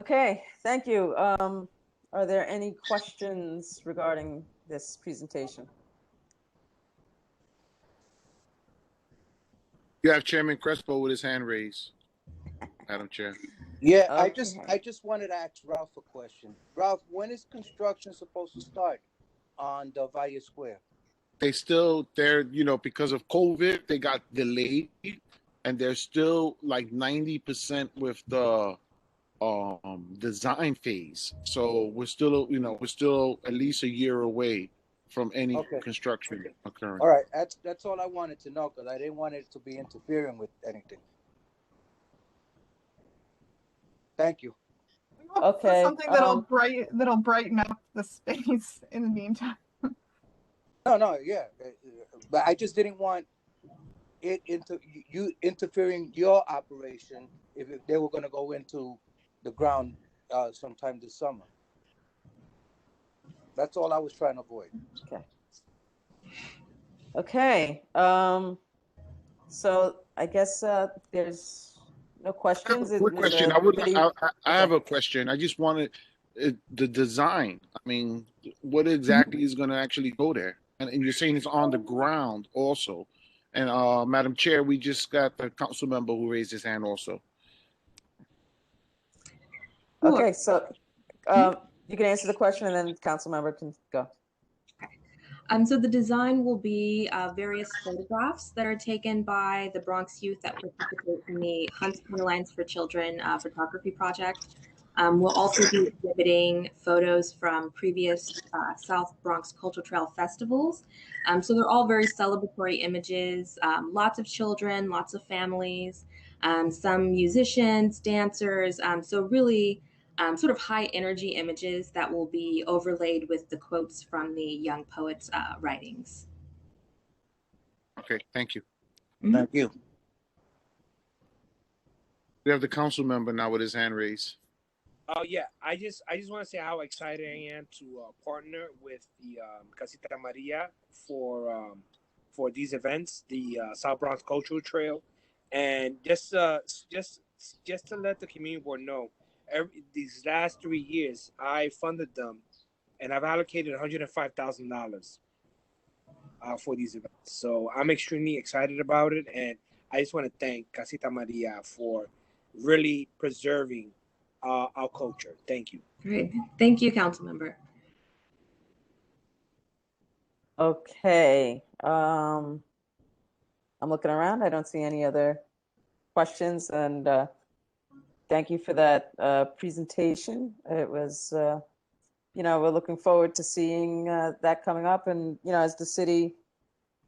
Okay, thank you. Are there any questions regarding this presentation? You have Chairman Crespo with his hand raised, Madam Chair. Yeah, Okay. I just wanted to ask Ralph a question. Ralph, when is construction supposed to start on the Valle Square? They're, because of COVID, they got delayed, and they're still like 90% with the design phase. So we're still at least a year away from any construction occurring. All right, that's all I wanted to know, because I didn't want it to be interfering with anything. Thank you. Okay. Something that'll brighten up the space in the meantime. No, yeah, but I just didn't want it interfering your operation if they were going to go into the ground sometime this summer. That's all I was trying to avoid. Okay. So I guess there's no questions. Quick question. I have a question. I just wanted the design. I mean, what exactly is going to actually go there? And you're saying it's on the ground also. And Madam Chair, we just got the council member who raised his hand also. Okay, so you can answer the question, and then the council member can go. So the design will be various photographs that are taken by the Bronx youth that participate in the Hunt Lines for Children photography project. We'll also be exhibiting photos from previous South Bronx Cultural Trail festivals. So they're all very celebratory images, lots of children, lots of families, some musicians, dancers. So really sort of high energy images that will be overlaid with the quotes from the young poets' writings. Okay, thank you. Mm-hmm. Thank you. We have the council member now with his hand raised. Oh yeah, I just want to say how excited I am to partner with the Casita Maria for these events, the South Bronx Cultural Trail, and just to let the community board know, these last 3 years I funded them, and I've allocated $105,000 for these events. So I'm extremely excited about it, and I just want to thank Casita Maria for really preserving our culture. Thank you. Great. Thank you, council member. Okay. I'm looking around. I don't see any other questions, and thank you for that presentation. It was, we're looking forward to seeing that coming up, and as the city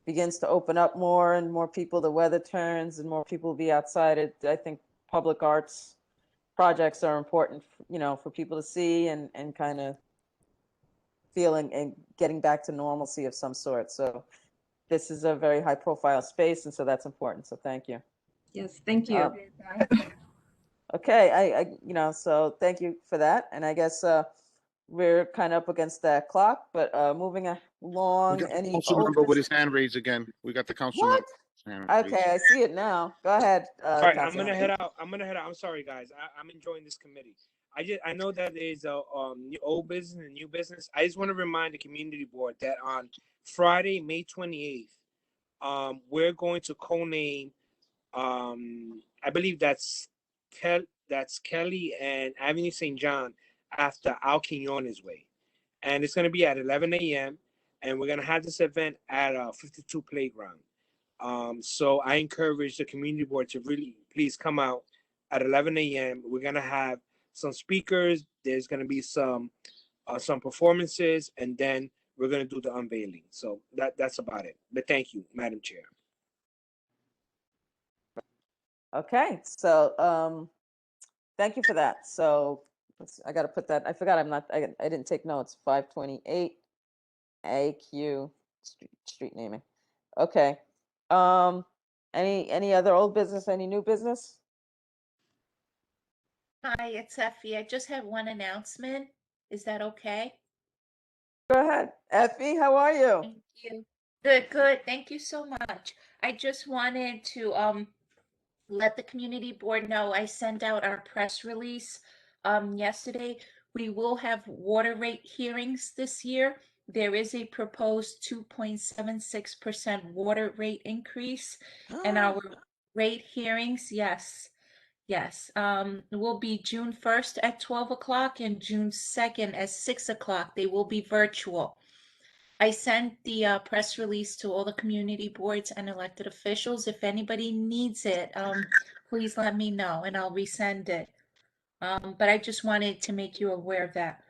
begins to open up more and more people, the weather turns and more people will be outside. I think public arts projects are important, for people to see and kind of feeling and getting back to normalcy of some sort. So this is a very high profile space, and so that's important. So thank you. Yes, thank you. Okay, so thank you for that. And I guess we're kind of up against that clock, but moving along. We got the council member with his hand raised again. We got the council member. Okay, I see it now. Go ahead. All right, I'm gonna head out. I'm sorry, guys. I'm enjoying this committee. I know that there's a old business and new business. I just want to remind the community board that on Friday, May 28th, we're going to co-name. I believe that's Kelly and Avenue St. John after Al Quinones Way, and it's going to be at 11 a.m. and we're going to have this event at 52 Playground. So I encourage the community board to really please come out at 11 a.m. We're gonna have some speakers. There's gonna be some performances, and then we're gonna do the unveiling. So that's about it. But thank you, Madam Chair. Okay, so thank you for that. So I got to put that. I forgot. I didn't take notes. 528 AQ street naming. Okay. Any other old business? Any new business? Hi, it's Effie. I just have one announcement. Is that okay? Go ahead, Effie. How are you? Thank you. Good, good. Thank you so much. I just wanted to let the community board know I sent out our press release yesterday. We will have water rate hearings this year. There is a proposed 2.76% water rate increase, and our rate hearings, yes, will be June 1st at 12 o'clock and June 2nd at 6 o'clock. They will be virtual. I sent the press release to all the community boards and elected officials. If anybody needs it, please let me know and I'll resend it. But I just wanted to make you aware of that.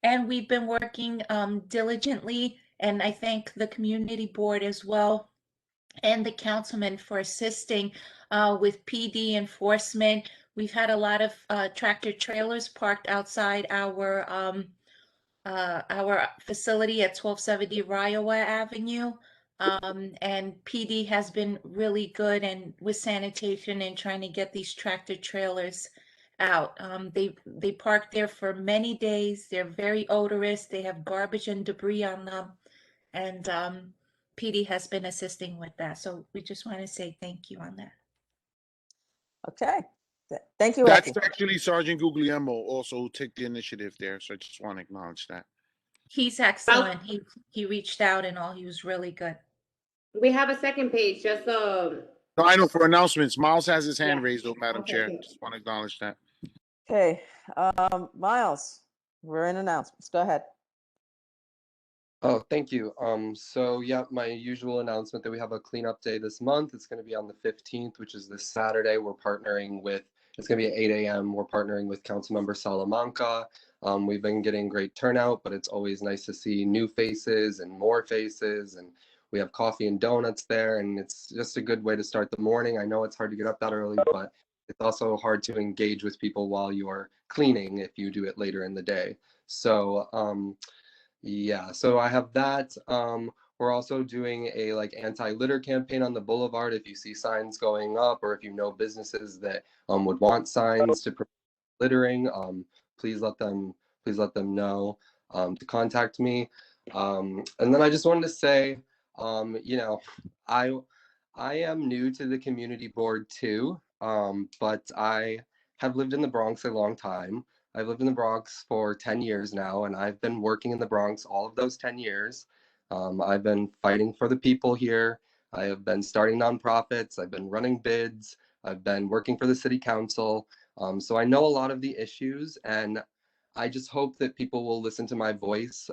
And we've been working diligently, and I thank the community board as well and the councilman for assisting with PD enforcement. We've had a lot of tractor trailers parked outside our facility at 1270 Riowa Avenue. And PD has been really good and with sanitation and trying to get these tractor trailers out. They park there for many days. They're very odorous. They have garbage and debris on them. And PD has been assisting with that. So we just want to say thank you on that. Okay. Thank you, That's Effie. actually Sergeant Guglielmo also who took the initiative there. So I just want to acknowledge that. He's excellent. He reached out and all. He was really good. We have a second page, just No, I know for announcements. Miles has his hand Yeah. raised, though, Madam Okay, Chair. thank Just want to acknowledge that. Okay. Miles, we're in announcements. Go ahead. Oh, thank you. So yeah, my usual announcement that we have a cleanup day this month. It's going to be on the 15th, which is this Saturday. We're partnering with, it's going to be at 8 a.m. We're partnering with Councilmember Salamanca. We've been getting great turnout, but it's always nice to see new faces and more faces. And we have coffee and donuts there, and it's just a good way to start the morning. I know it's hard to get up that early, but it's also hard to engage with people while you are cleaning if you do it later in the day. So, yeah, so I have that. We're also doing a anti-litter campaign on the boulevard. If you see signs going up, or if you know businesses that would want signs to prevent littering, please let them know to contact me. And then I just wanted to say, I am new to the community board too, but I have lived in the Bronx a long time. I've lived in the Bronx for 10 years now, and I've been working in the Bronx all of those 10 years. I've been fighting for the people here. I have been starting nonprofits. I've been running bids. I've been working for the city council. So I know a lot of the issues, and I just hope that people will listen to my voice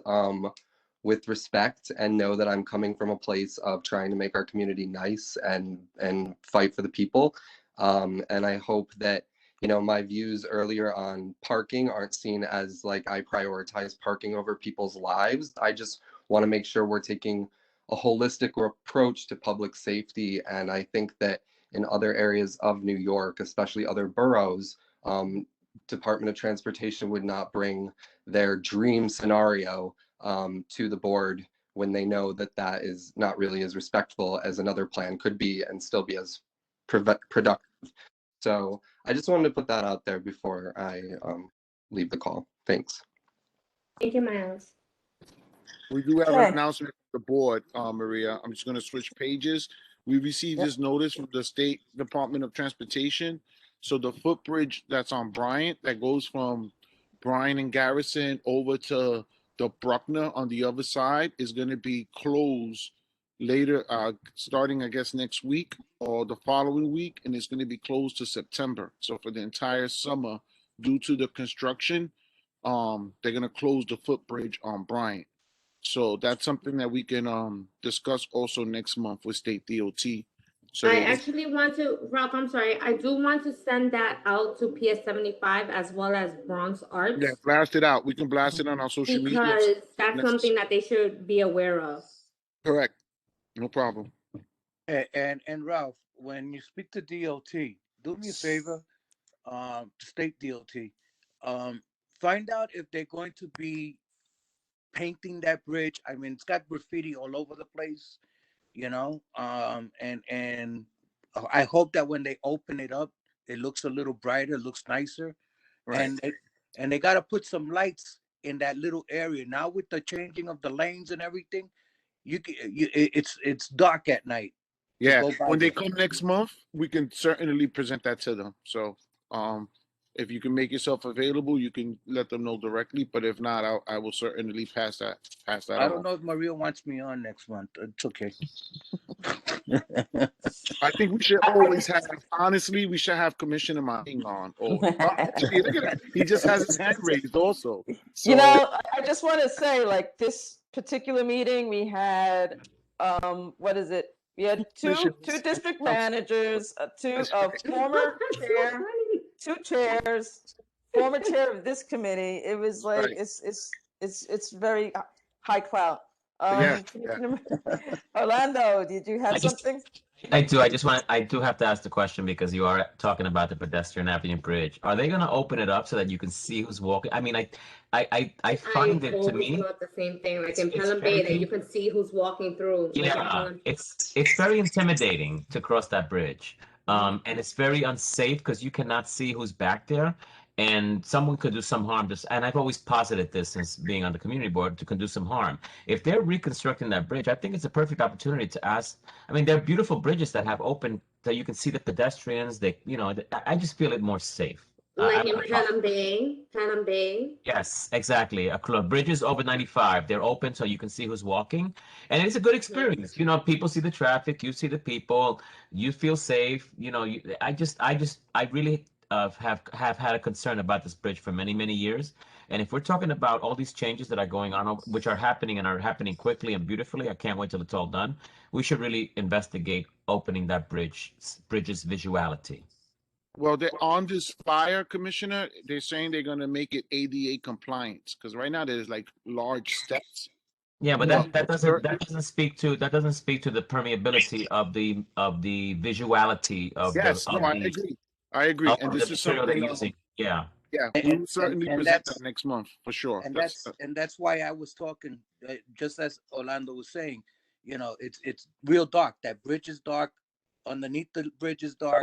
with respect and know that I'm coming from a place of trying to make our community nice and fight for the people. And I hope that my views earlier on parking aren't seen as like I prioritize parking over people's lives. I just want to make sure we're taking a holistic approach to public safety. And I think that in other areas of New York, especially other boroughs, Department of Transportation would not bring their dream scenario to the board when they know that that is not really as respectful as another plan could be and still be as productive. So I just wanted to put that out there before I leave the call. Thanks. Thank you, Miles. We do have an announcement from the board, Maria. I'm just going to switch pages. We received this notice from the State Department of Transportation. So the footbridge that's on Bryant, that goes from Bryant and Garrison over to the Ruckmer on the other side, is going to be closed later, starting, I guess, next week or the following week, and it's going to be closed to September. So for the entire summer, due to the construction, they're going to close the footbridge on Bryant. So that's something that we can discuss also next month with state DOT. So I actually want to, Ralph, I'm sorry. I do want to send that out to PS 75 as well as Bronx Arts. Yeah, blast it out. We can blast it on our social media. Because that's something that they should be aware of. Correct. No problem. And Ralph, when you speak to DOT, do me a favor, state DOT, find out if they're going to be painting that bridge. I mean, it's got graffiti all over the place, you know. And I hope that when they open it up, it looks a little brighter, looks nicer. Right. And they got to put some lights in that little area now with the changing of the lanes and everything. It's dark at night. Yeah, when they come next month, we can certainly present that to them. So, if you can make yourself available, you can let them know directly. But if not, I will certainly pass that. I don't know if Maria wants me on next month. It's okay. I think we should always have. Honestly, we should have Commissioner Maing on. Actually, look at that. He just has his hand raised also. So, you know, I just want to say, like, this particular meeting, we had, what is it? We had two district managers, two former chair, two chairs, former chair of this committee. It was like, it's very high clout. Orlando, did you have something? I do. I do have to ask the question because you are talking about the pedestrian avenue bridge. Are they going to open it up so that you can see who's walking? I mean, I find it to me. Thought the same thing, like in Pelham Bay, that you can see who's walking through. Yeah, it's very intimidating to cross that bridge, and it's very unsafe because you cannot see who's back there, and someone could do some harm. And I've always posited this since being on the community board, to can do some harm. If they're reconstructing that bridge, I think it's a perfect opportunity to ask. I mean, there are beautiful bridges that have opened that you can see the pedestrians. I just feel it more safe. Like in Pelham Bay. Yes, exactly. Bridges over 95, they're open so you can see who's walking. And it's a good experience. You know, people see the traffic, you see the people, you feel safe. You know, I really have had a concern about this bridge for many, many years. And if we're talking about all these changes that are going on, which are happening and are happening quickly and beautifully, I can't wait till it's all done. We should really investigate opening that bridge's visuality. Well, they're on this fire, Commissioner. They're saying they're going to make it ADA compliant because right now there's like large steps. Yeah, but that doesn't speak to the permeability of the visuality of I agree. And this is something they're using. Yeah. Yeah, we will certainly present that next month for sure. And that's why I was talking, just as Orlando was saying, you know, it's real dark. That bridge is dark. Underneath the bridge is dark.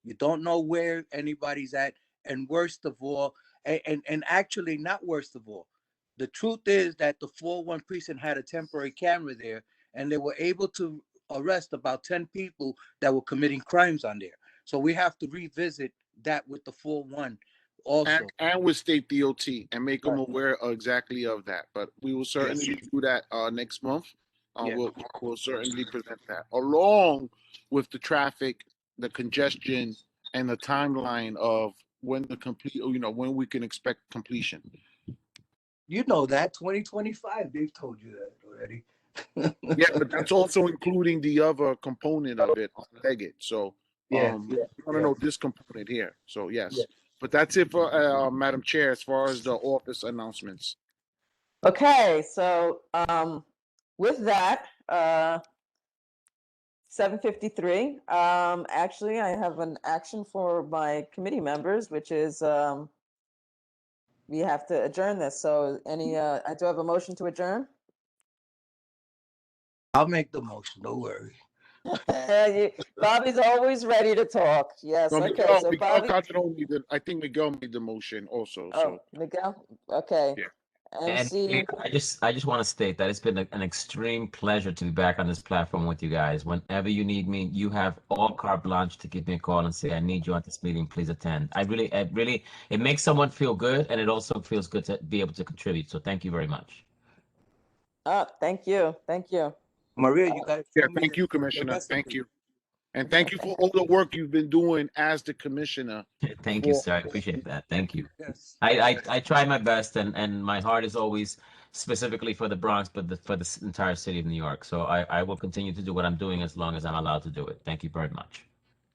You don't know where anybody's at. And worst of all, and actually not worst of all, the truth is that the 401 precinct had a temporary camera there, and they were able to arrest about 10 people that were committing crimes on there. So we have to revisit that with the 401 also. And with state DOT and make them aware exactly of that. But we will certainly do that next month. We'll certainly present that along with the traffic, the congestion, and the timeline of when when we can expect completion. You know that 2025, they've told you that already. Yeah, but that's also including the other component of it, Leggett. So you want to know this component here. So yes. But that's it for Madam Chair as far as the office announcements. Okay, so with that, 7:53. Actually, I have an action for my committee members, which is we have to adjourn this. So I do have a motion to adjourn. I'll make the motion. Don't worry. Bobby's always ready to talk. Yes. No, okay. Miguel, So Miguel Bobby. I think Miguel made the motion also. Oh, Miguel. Okay. Yeah. MC. And I just want to state that it's been an extreme pleasure to be back on this platform with you guys. Whenever you need me, you have all carte blanche to give me a call and say, I need you at this meeting, please attend. It makes someone feel good, and it also feels good to be able to contribute. So thank you very much. Thank you. Thank you. Maria, you got it. Thank you, Commissioner. Thank you. And thank you for all the work you've been doing as the commissioner. Thank you, sir. I appreciate that. Thank you. Yes. I try my best, and my heart is always specifically for the Bronx, but for the entire city of New York. So I will continue to do what I'm doing as long as I'm allowed to do it. Thank you very much.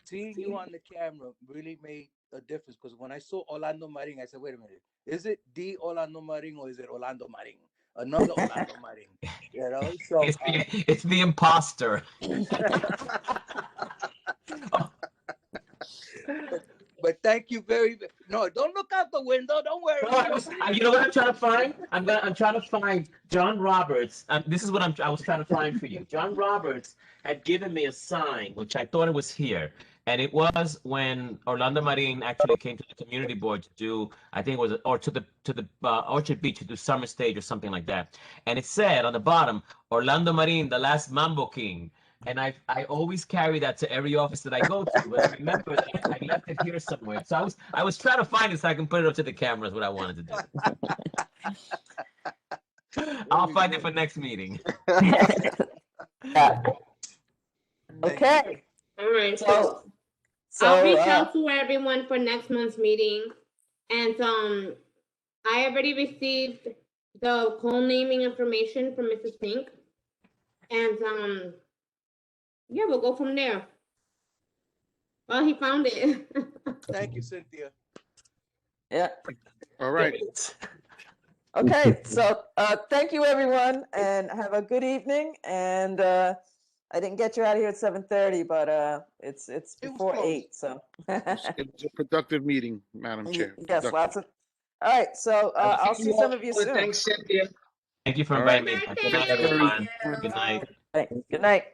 Seeing you on the camera really made a difference because when I saw Orlando Marin, I said, wait a minute, is it the Orlando Marin or is it Orlando Marin? Another Orlando Marin, you know? So, It's the imposter. but thank you no, don't look out the window. Don't worry. You know what I'm trying to find? I'm trying to find John Roberts. This is what I was trying to find for you. John Roberts had given me a sign, which I thought it was here. And it was when Orlando Marin actually came to the community board to do, I think it was, or to the Orchard Beach to do summer stage or something like that. And it said on the bottom, Orlando Marin, the last Mambo King. And I always carry that to every office that I go to, but I remember that I left it here somewhere. So I was trying to find it so I can put it up to the camera is what I wanted to do. I'll find it for next meeting. Okay. All right. So I'll reach out to everyone for next month's meeting. And I already received the call naming information from Mrs. Pink. And yeah, we'll go from there. Well, he found it. Thank you, Cynthia. Yeah. All right. Okay, so thank you everyone and have a good evening. And I didn't get you out of here at 7:30, but it's before 8, so It was a productive meeting, Madam Chair. yes, lots of. All right, so I'll see some of you soon. Thanks, Cynthia. Thank you for All right. inviting me. Good night, everyone. Good night. Good night.